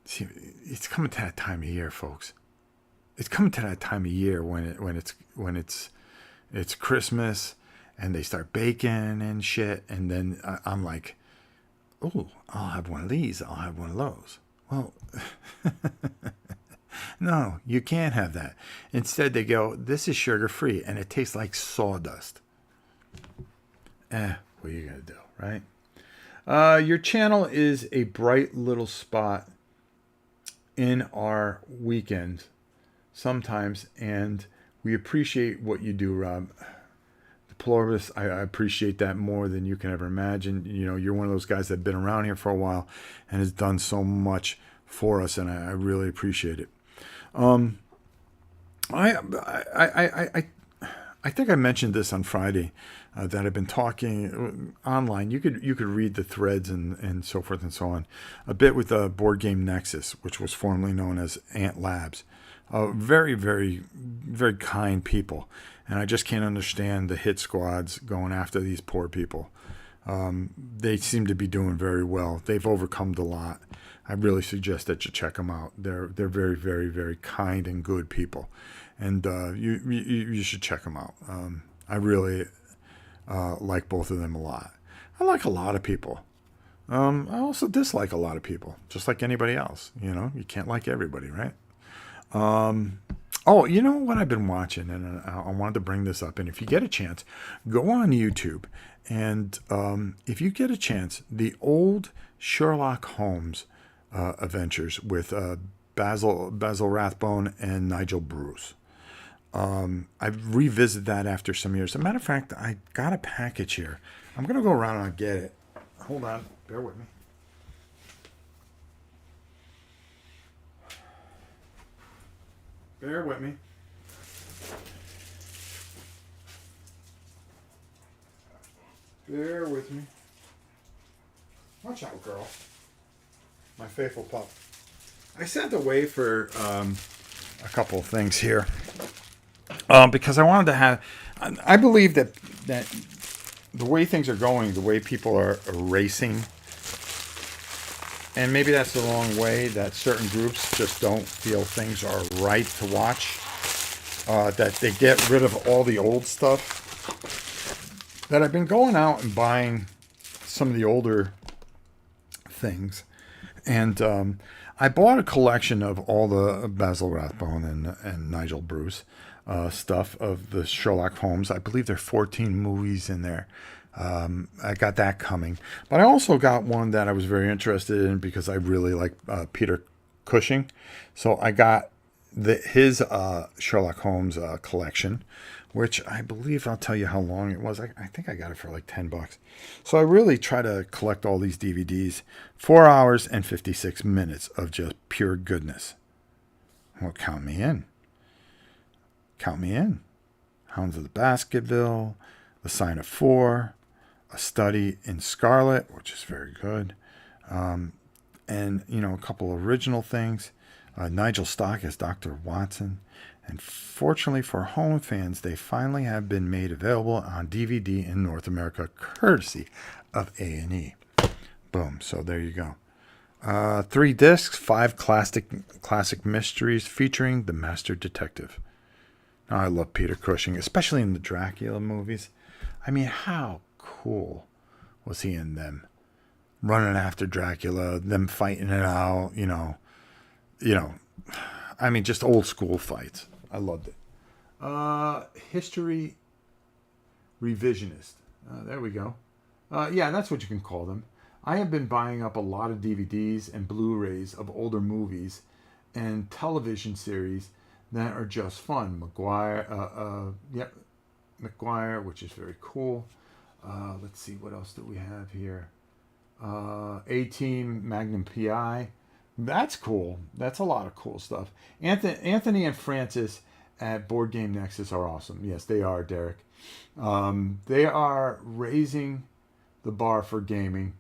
See, it's coming to that time of year, folks. It's coming to that time of year when it's Christmas and they start baking and shit, and then I'm like, oh, I'll have one of these. I'll have one of those. Well, no, you can't have that. Instead, they go, this is sugar free, and it tastes like sawdust. What are you gonna do, right? Your channel is a bright little spot in our weekends sometimes, and we appreciate what you do, Rob. The Pluribus, I appreciate that more than you can ever imagine. You're one of those guys that's been around here for a while and has done so much for us, and I really appreciate it. I think I mentioned this on Friday, that I've been talking online. You could read the threads and so forth and so on a bit with Board Game Nexus, which was formerly known as Ant Labs. Very, very, very kind people. And I just can't understand the hit squads going after these poor people. They seem to be doing very well. They've overcome a lot. I really suggest that you check them out. They're very, very, very kind and good people. And you should check them out. I really like both of them a lot. I like a lot of people. I also dislike a lot of people, just like anybody else. You can't like everybody, right? Oh, you know what I've been watching, and I wanted to bring this up. And if you get a chance, go on YouTube, and if you get a chance, the old Sherlock Holmes adventures with Basil Rathbone and Nigel Bruce. I've revisited that after some years. As a matter of fact, I got a package here. I'm going to go around and get it. Hold on. Bear with me. Bear with me. Bear with me. Watch out, girl. My faithful pup. I sent away for a couple of things here. Because I wanted to have... I believe that the way things are going, the way people are racing, and maybe that's the wrong way, that certain groups just don't feel things are right to watch, that they get rid of all the old stuff, that I've been going out and buying some of the older things. And I bought a collection of all the Basil Rathbone and Nigel Bruce stuff of the Sherlock Holmes. I believe there are 14 movies in there. I got that coming. But I also got one that I was very interested in because I really like Peter Cushing. So I got his Sherlock Holmes collection, which I believe, I'll tell you how long it was. I think I got it for like $10. So I really try to collect all these DVDs. 4 hours and 56 minutes of just pure goodness. Well, count me in. Count me in. Hounds of the Baskerville, The Sign of Four, A Study in Scarlet, which is very good. And, a couple original things. Nigel Stock as Dr. Watson. And fortunately for home fans, they finally have been made available on DVD in North America, courtesy of A&E. Boom. So there you go. 3 discs, 5 classic mysteries featuring the Master Detective. Now, I love Peter Cushing, especially in the Dracula movies. I mean, how cool was he in them? Running after Dracula, them fighting it out, I mean, just old school fights. I loved it. History Revisionist. There we go. Yeah, that's what you can call them. I have been buying up a lot of DVDs and Blu-rays of older movies and television series that are just fun. McGuire, which is very cool. Let's see, what else do we have here? A-Team, Magnum PI. That's cool. That's a lot of cool stuff. Anthony and Francis at Board Game Nexus are awesome. Yes, they are, Derek. They are raising the bar for gaming,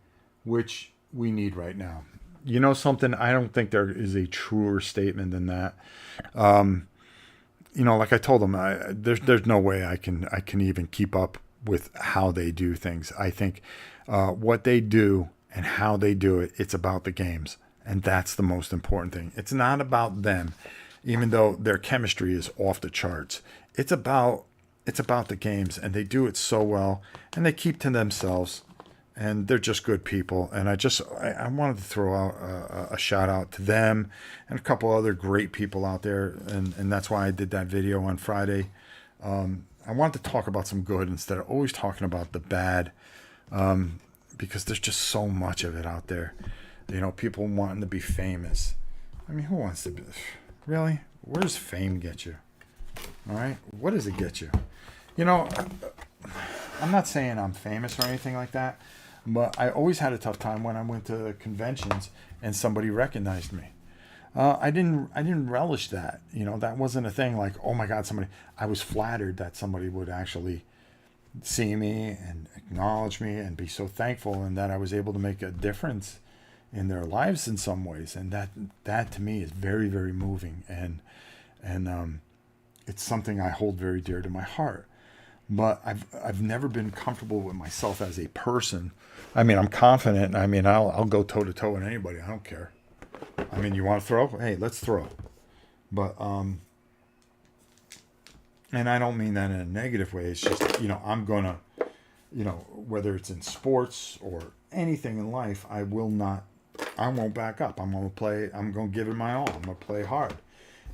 which we need right now. You know something? I don't think there is a truer statement than that. Like I told them, there's no way I can even keep up with how they do things. I think what they do and how they do it, it's about the games, and that's the most important thing. It's not about them, even though their chemistry is off the charts. It's about the games, and they do it so well, and they keep to themselves. And they're just good people. And I wanted to throw out a shout out to them and a couple other great people out there. And that's why I did that video on Friday. I wanted to talk about some good instead of always talking about the bad, because there's just so much of it out there. People wanting to be famous. I mean, who wants to be? Really? Where does fame get you? All right? What does it get you? I'm not saying I'm famous or anything like that. But I always had a tough time when I went to conventions and somebody recognized me. I didn't relish that. That wasn't a thing like, oh my God, somebody. I was flattered that somebody would actually see me and acknowledge me and be so thankful, and that I was able to make a difference in their lives in some ways. And that to me is very, very moving, and it's something I hold very dear to my heart. But I've never been comfortable with myself as a person. I mean, I'm confident. I mean, I'll go toe to toe with anybody. I don't care. I mean, you want to throw? Hey, let's throw. But and I don't mean that in a negative way. It's just I'm gonna, whether it's in sports or anything in life, I won't back up. I'm gonna play. I'm gonna give it my all. I'm gonna play hard,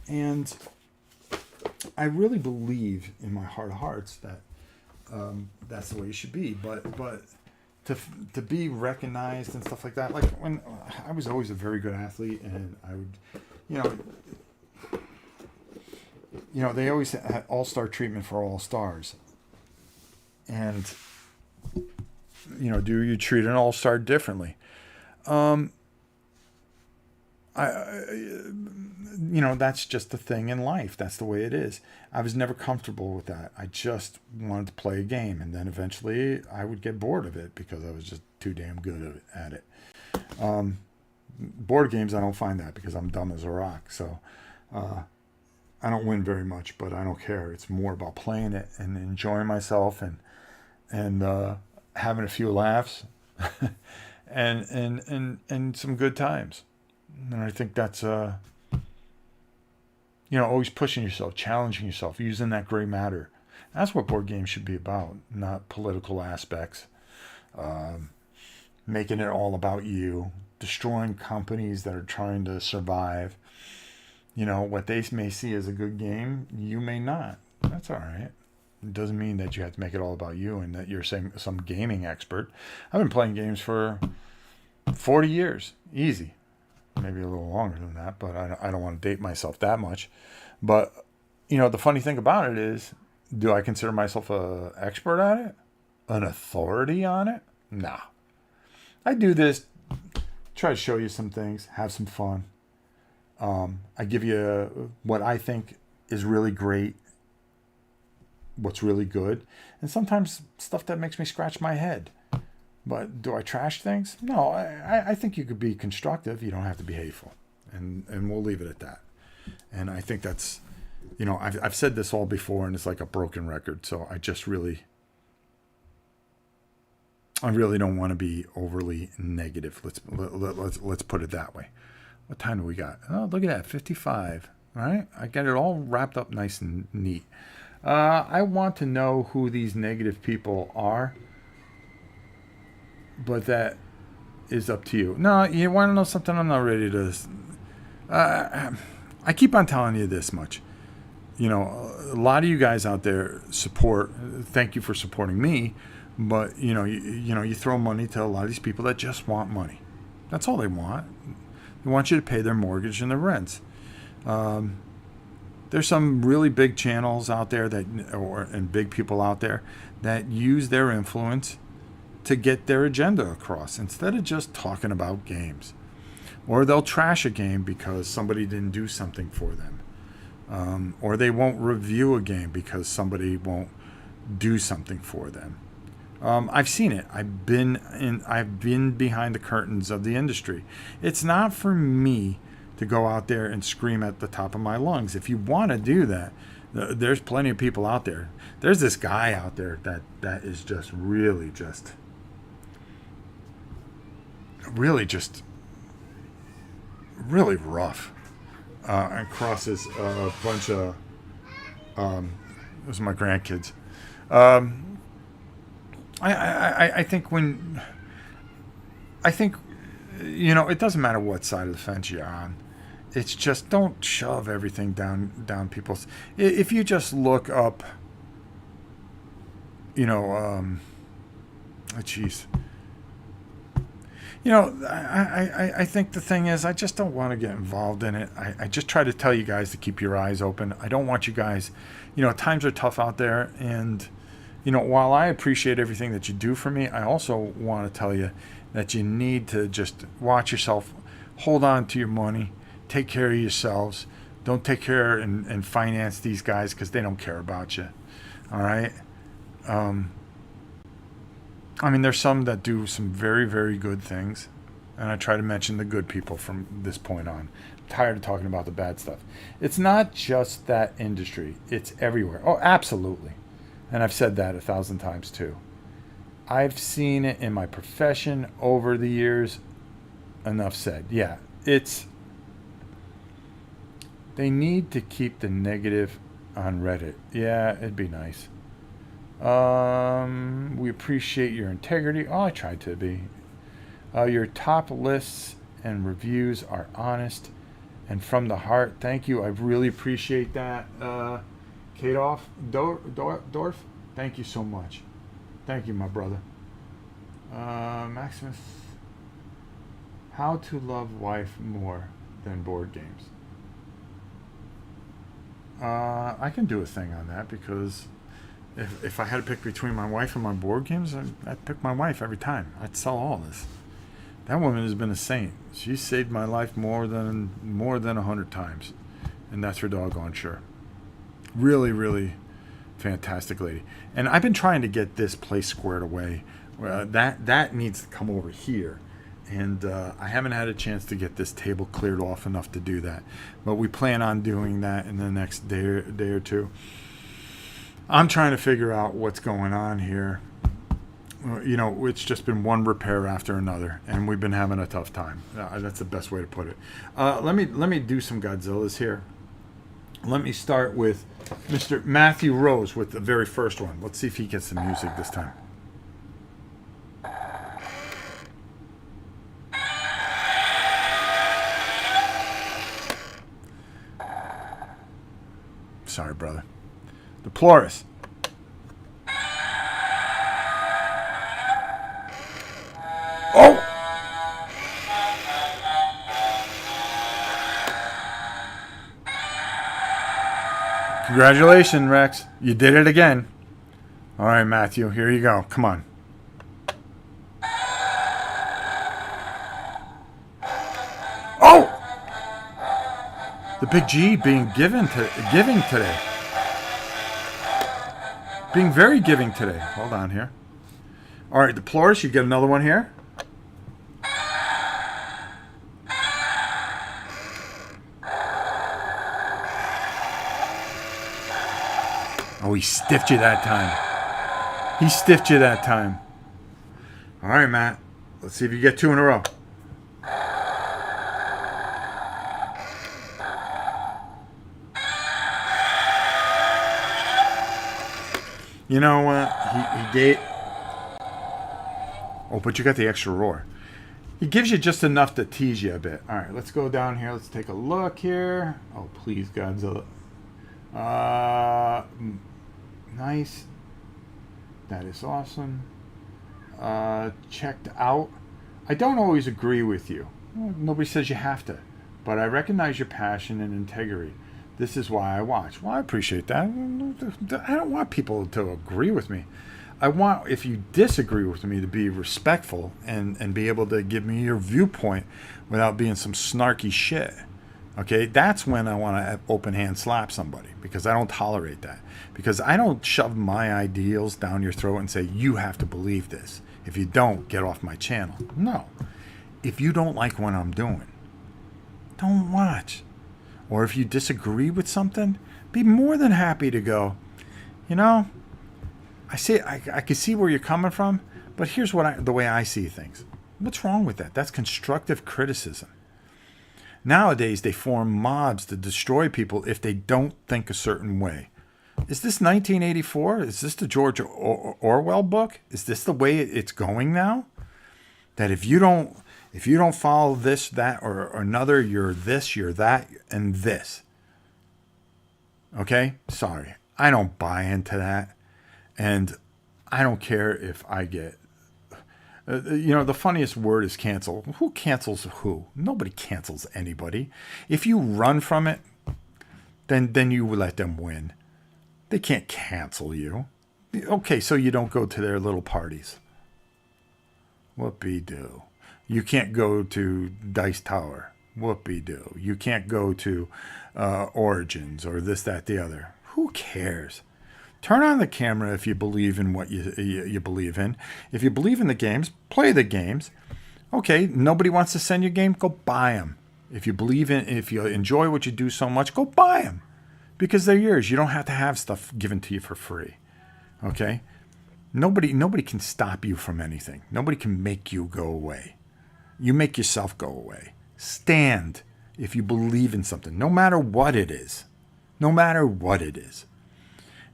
and I really believe in my heart of hearts that that's the way it should be. But to be recognized and stuff like that, like when I was always a very good athlete, and I would, they always had all-star treatment for all stars. And do you treat an all-star differently? That's just the thing in life. That's the way it is. I was never comfortable with that. I just wanted to play a game, and then eventually I would get bored of it because I was just too damn good at it. Board games, I don't find that because I'm dumb as a rock. So I don't win very much, but I don't care. It's more about playing it and enjoying myself and having a few laughs and some good times. And I think that's always pushing yourself, challenging yourself, using that gray matter. That's what board games should be about, not political aspects. Making it all about you, destroying companies that are trying to survive. What they may see as a good game, you may not. That's all right. It doesn't mean that you have to make it all about you and that you're some gaming expert. I've been playing games for 40 years, easy. Maybe a little longer than that, but I don't want to date myself that much. But, the funny thing about it is, do I consider myself an expert at it? An authority on it? Nah. I do this, try to show you some things, have some fun. I give you what I think is really great, what's really good, and sometimes stuff that makes me scratch my head. But do I trash things? No, I think you could be constructive. You don't have to be hateful. And we'll leave it at that. And I think that's, I've said this all before, and it's like a broken record. So I really don't want to be overly negative. Let's put it that way. What time do we got? Oh, look at that, 55. All right, I got it all wrapped up nice and neat. I want to know who these negative people are. But that is up to you. No, you want to know something? I'm not ready to. I keep on telling you this much. A lot of you guys out there support. Thank you for supporting me. But you throw money to a lot of these people that just want money. That's all they want. They want you to pay their mortgage and their rents. There's some really big channels out there and big people out there that use their influence to get their agenda across instead of just talking about games. Or they'll trash a game because somebody didn't do something for them. Or they won't review a game because somebody won't do something for them. I've seen it. I've been behind the curtains of the industry. It's not for me to go out there and scream at the top of my lungs. If you want to do that, there's plenty of people out there. There's this guy out there that is just really rough, and crosses a bunch of those are my grandkids. I think it doesn't matter what side of the fence you're on. It's just don't shove everything down people's. If you just look up, jeez. I think the thing is, I just don't want to get involved in it. I just try to tell you guys to keep your eyes open. I don't want you guys, times are tough out there. And, while I appreciate everything that you do for me, I also want to tell you that you need to just watch yourself, hold on to your money, take care of yourselves. Don't take care and finance these guys because they don't care about you. All right? There's some that do some very, very good things, and I try to mention the good people from this point on. I'm tired of talking about the bad stuff. It's not just that industry. It's everywhere. Oh, absolutely. And I've said that 1,000 times too. I've seen it in my profession over the years. Enough said. Yeah, they need to keep the negative on Reddit. Yeah, it'd be nice. We appreciate your integrity. Oh, I tried to be. Your top lists and reviews are honest and from the heart. Thank you. I really appreciate that. Kadoff Dorf. Thank you so much. Thank you, my brother. Maximus. How to love wife more than board games. I can do a thing on that because if I had to pick between my wife and my board games, I'd pick my wife every time. I'd sell all this. That woman has been a saint. She saved my life more than 100 times, and that's for doggone sure. Really, really fantastic lady. And I've been trying to get this place squared away. That needs to come over here. And I haven't had a chance to get this table cleared off enough to do that. But we plan on doing that in the next day or two. I'm trying to figure out what's going on here. It's just been one repair after another, and we've been having a tough time. That's the best way to put it. Let me do some Godzillas here. Let me start with Mr. Matthew Rose with the very first one. Let's see if he gets the music this time. Sorry, brother. Deploris. Oh! Congratulations, Rex. You did it again. All right, Matthew. Here you go. Come on. Oh! The big G being giving today. Being very giving today. Hold on here. All right, Deploris, you get another one here. Oh, he stiffed you that time. All right, Matt. Let's see if you get two in a row. You know what? He gave... Oh, but you got the extra roar. He gives you just enough to tease you a bit. All right, let's go down here. Let's take a look here. Oh, please, Godzilla. Nice. That is awesome. checked out. I don't always agree with you. Well, nobody says you have to, but I recognize your passion and integrity. This is why I watch. Well, I appreciate that. I don't want people to agree with me. I want, if you disagree with me, to be respectful and be able to give me your viewpoint without being some snarky shit. Okay, that's when I want to open hand slap somebody, because I don't tolerate that. Because I don't shove my ideals down your throat and say, you have to believe this. If you don't, get off my channel. No. If you don't like what I'm doing, don't watch. Or if you disagree with something, be more than happy to go, you know, I can see where you're coming from, but here's the way I see things. What's wrong with that? That's constructive criticism. Nowadays, they form mobs to destroy people if they don't think a certain way. Is this 1984? Is this the George Orwell book? Is this the way it's going now? That if you don't follow this, that, or another, you're this, you're that, and this. Okay? Sorry. I don't buy into that. And I don't care if I get... the funniest word is cancel. Who cancels who? Nobody cancels anybody. If you run from it, then you let them win. They can't cancel you. Okay, so you don't go to their little parties. Whoopee-doo. You can't go to Dice Tower. Whoopee-doo. You can't go to Origins or this, that, the other. Who cares? Turn on the camera if you believe in what you believe in. If you believe in the games, play the games. Okay, nobody wants to send you a game, go buy them. If you enjoy what you do so much, go buy them. Because they're yours. You don't have to have stuff given to you for free. Okay? Nobody can stop you from anything. Nobody can make you go away. You make yourself go away. Stand if you believe in something, no matter what it is. No matter what it is.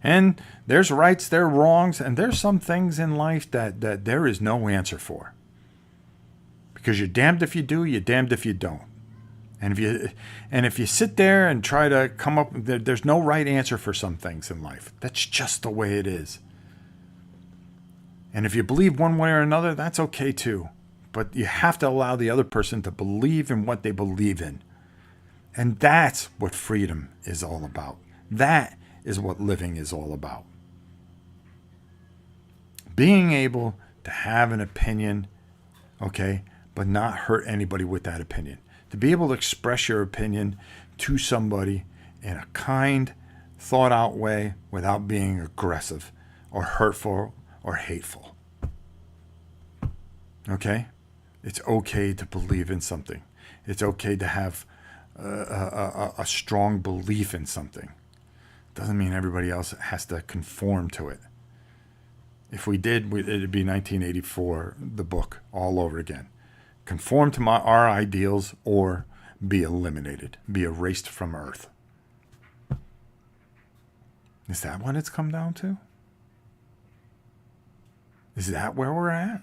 And there's rights, there are wrongs, and there's some things in life that there is no answer for. Because you're damned if you do, you're damned if you don't. And if you sit there and try to come up, there's no right answer for some things in life. That's just the way it is. And if you believe one way or another, that's okay too. But you have to allow the other person to believe in what they believe in. And that's what freedom is all about. That is what living is all about. Being able to have an opinion, okay, but not hurt anybody with that opinion. To be able to express your opinion to somebody in a kind, thought out way without being aggressive or hurtful or hateful. Okay? It's okay to believe in something. It's okay to have a strong belief in something. Doesn't mean everybody else has to conform to it. If we did, it'd be 1984, the book, all over again. Conform to our ideals or be eliminated, be erased from Earth. Is that what it's come down to? Is that where we're at?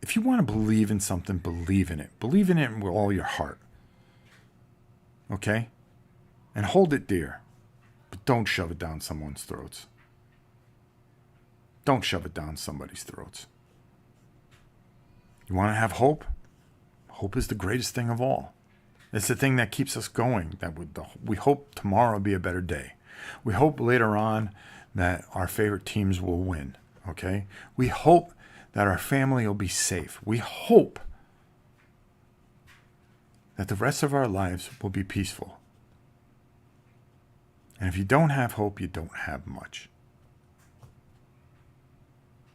If you want to believe in something, believe in it. Believe in it with all your heart. Okay? And hold it dear. But don't shove it down someone's throats. Don't shove it down somebody's throats. You want to have hope? Hope is the greatest thing of all. It's the thing that keeps us going. We hope tomorrow will be a better day. We hope later on that our favorite teams will win. Okay? We hope that our family will be safe. We hope that the rest of our lives will be peaceful. And if you don't have hope, you don't have much.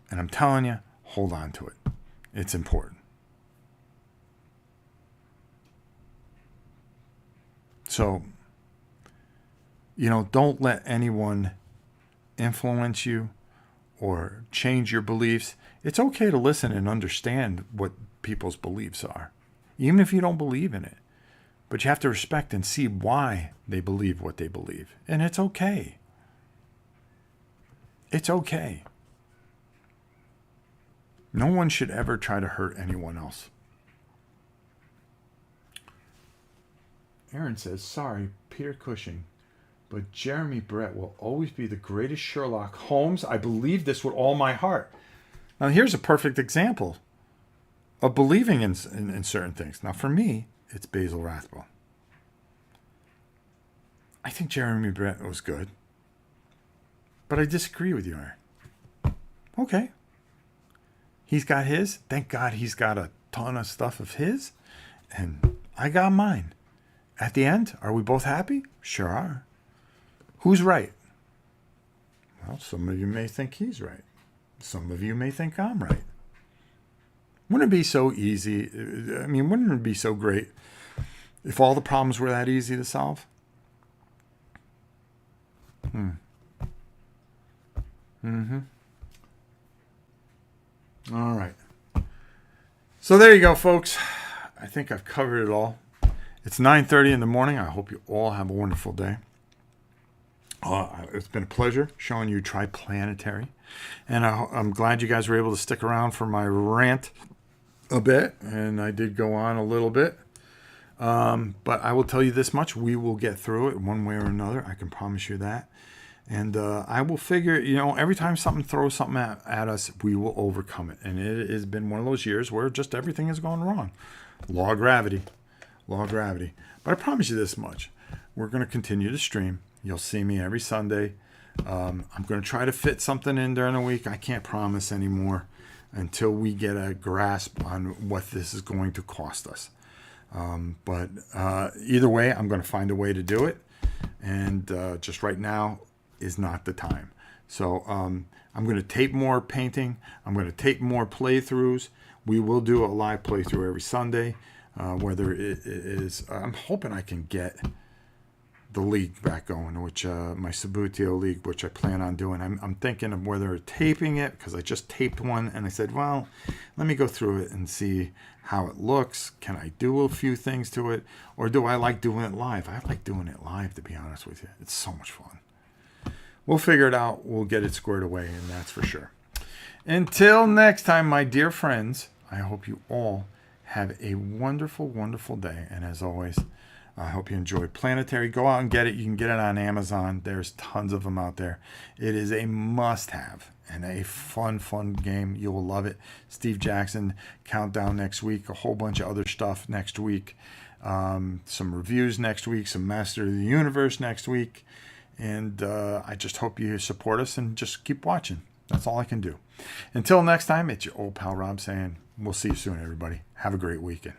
And I'm telling you, hold on to it. It's important. So, don't let anyone influence you or change your beliefs. It's okay to listen and understand what people's beliefs are, even if you don't believe in it. But you have to respect and see why they believe what they believe. And it's okay. It's okay. No one should ever try to hurt anyone else. Aaron says, sorry, Peter Cushing, but Jeremy Brett will always be the greatest Sherlock Holmes. I believe this with all my heart. Now, here's a perfect example of believing in certain things. Now, for me, it's Basil Rathbone. I think Jeremy Brett was good, but I disagree with you, Aaron. Okay. He's got his. Thank God he's got a ton of stuff of his, and I got mine. At the end, are we both happy? Sure are. Who's right? Well, some of you may think he's right. Some of you may think I'm right. Wouldn't it be so easy? I mean, wouldn't it be so great if all the problems were that easy to solve? All right. So there you go, folks. I think I've covered it all. It's 9:30 in the morning. I hope you all have a wonderful day. It's been a pleasure showing you Triplanetary. And I'm glad you guys were able to stick around for my rant a bit. And I did go on a little bit. But I will tell you this much. We will get through it one way or another. I can promise you that. And I will figure, every time something throws something at us, we will overcome it. And it has been one of those years where just everything has gone wrong. Law of gravity. Law of gravity. But I promise you this much. We're going to continue to stream. You'll see me every Sunday. I'm going to try to fit something in during the week. I can't promise anymore until we get a grasp on what this is going to cost us. But either way, I'm going to find a way to do it. And just right now is not the time. So I'm going to tape more painting. I'm going to tape more playthroughs. We will do a live playthrough every Sunday. Whether it is, I'm hoping I can get the league back going, which my Sabutio league, which I plan on doing. I'm thinking of whether taping it, because I just taped one and I said, well, let me go through it and see how it looks. Can I do a few things to it, or do I like doing it live? I like doing it live, to be honest with you. It's so much fun. We'll figure it out. We'll get it squared away, and that's for sure. Until next time, my dear friends, I hope you all have a wonderful, wonderful day. And as always, I hope you enjoy Planetary. Go out and get it. You can get it on Amazon. There's tons of them out there. It is a must-have and a fun, fun game. You will love it. Steve Jackson countdown next week. A whole bunch of other stuff next week. Some reviews next week. Some Master of the Universe next week. And I just hope you support us and just keep watching. That's all I can do. Until next time, it's your old pal Rob saying, we'll see you soon, everybody. Have a great weekend.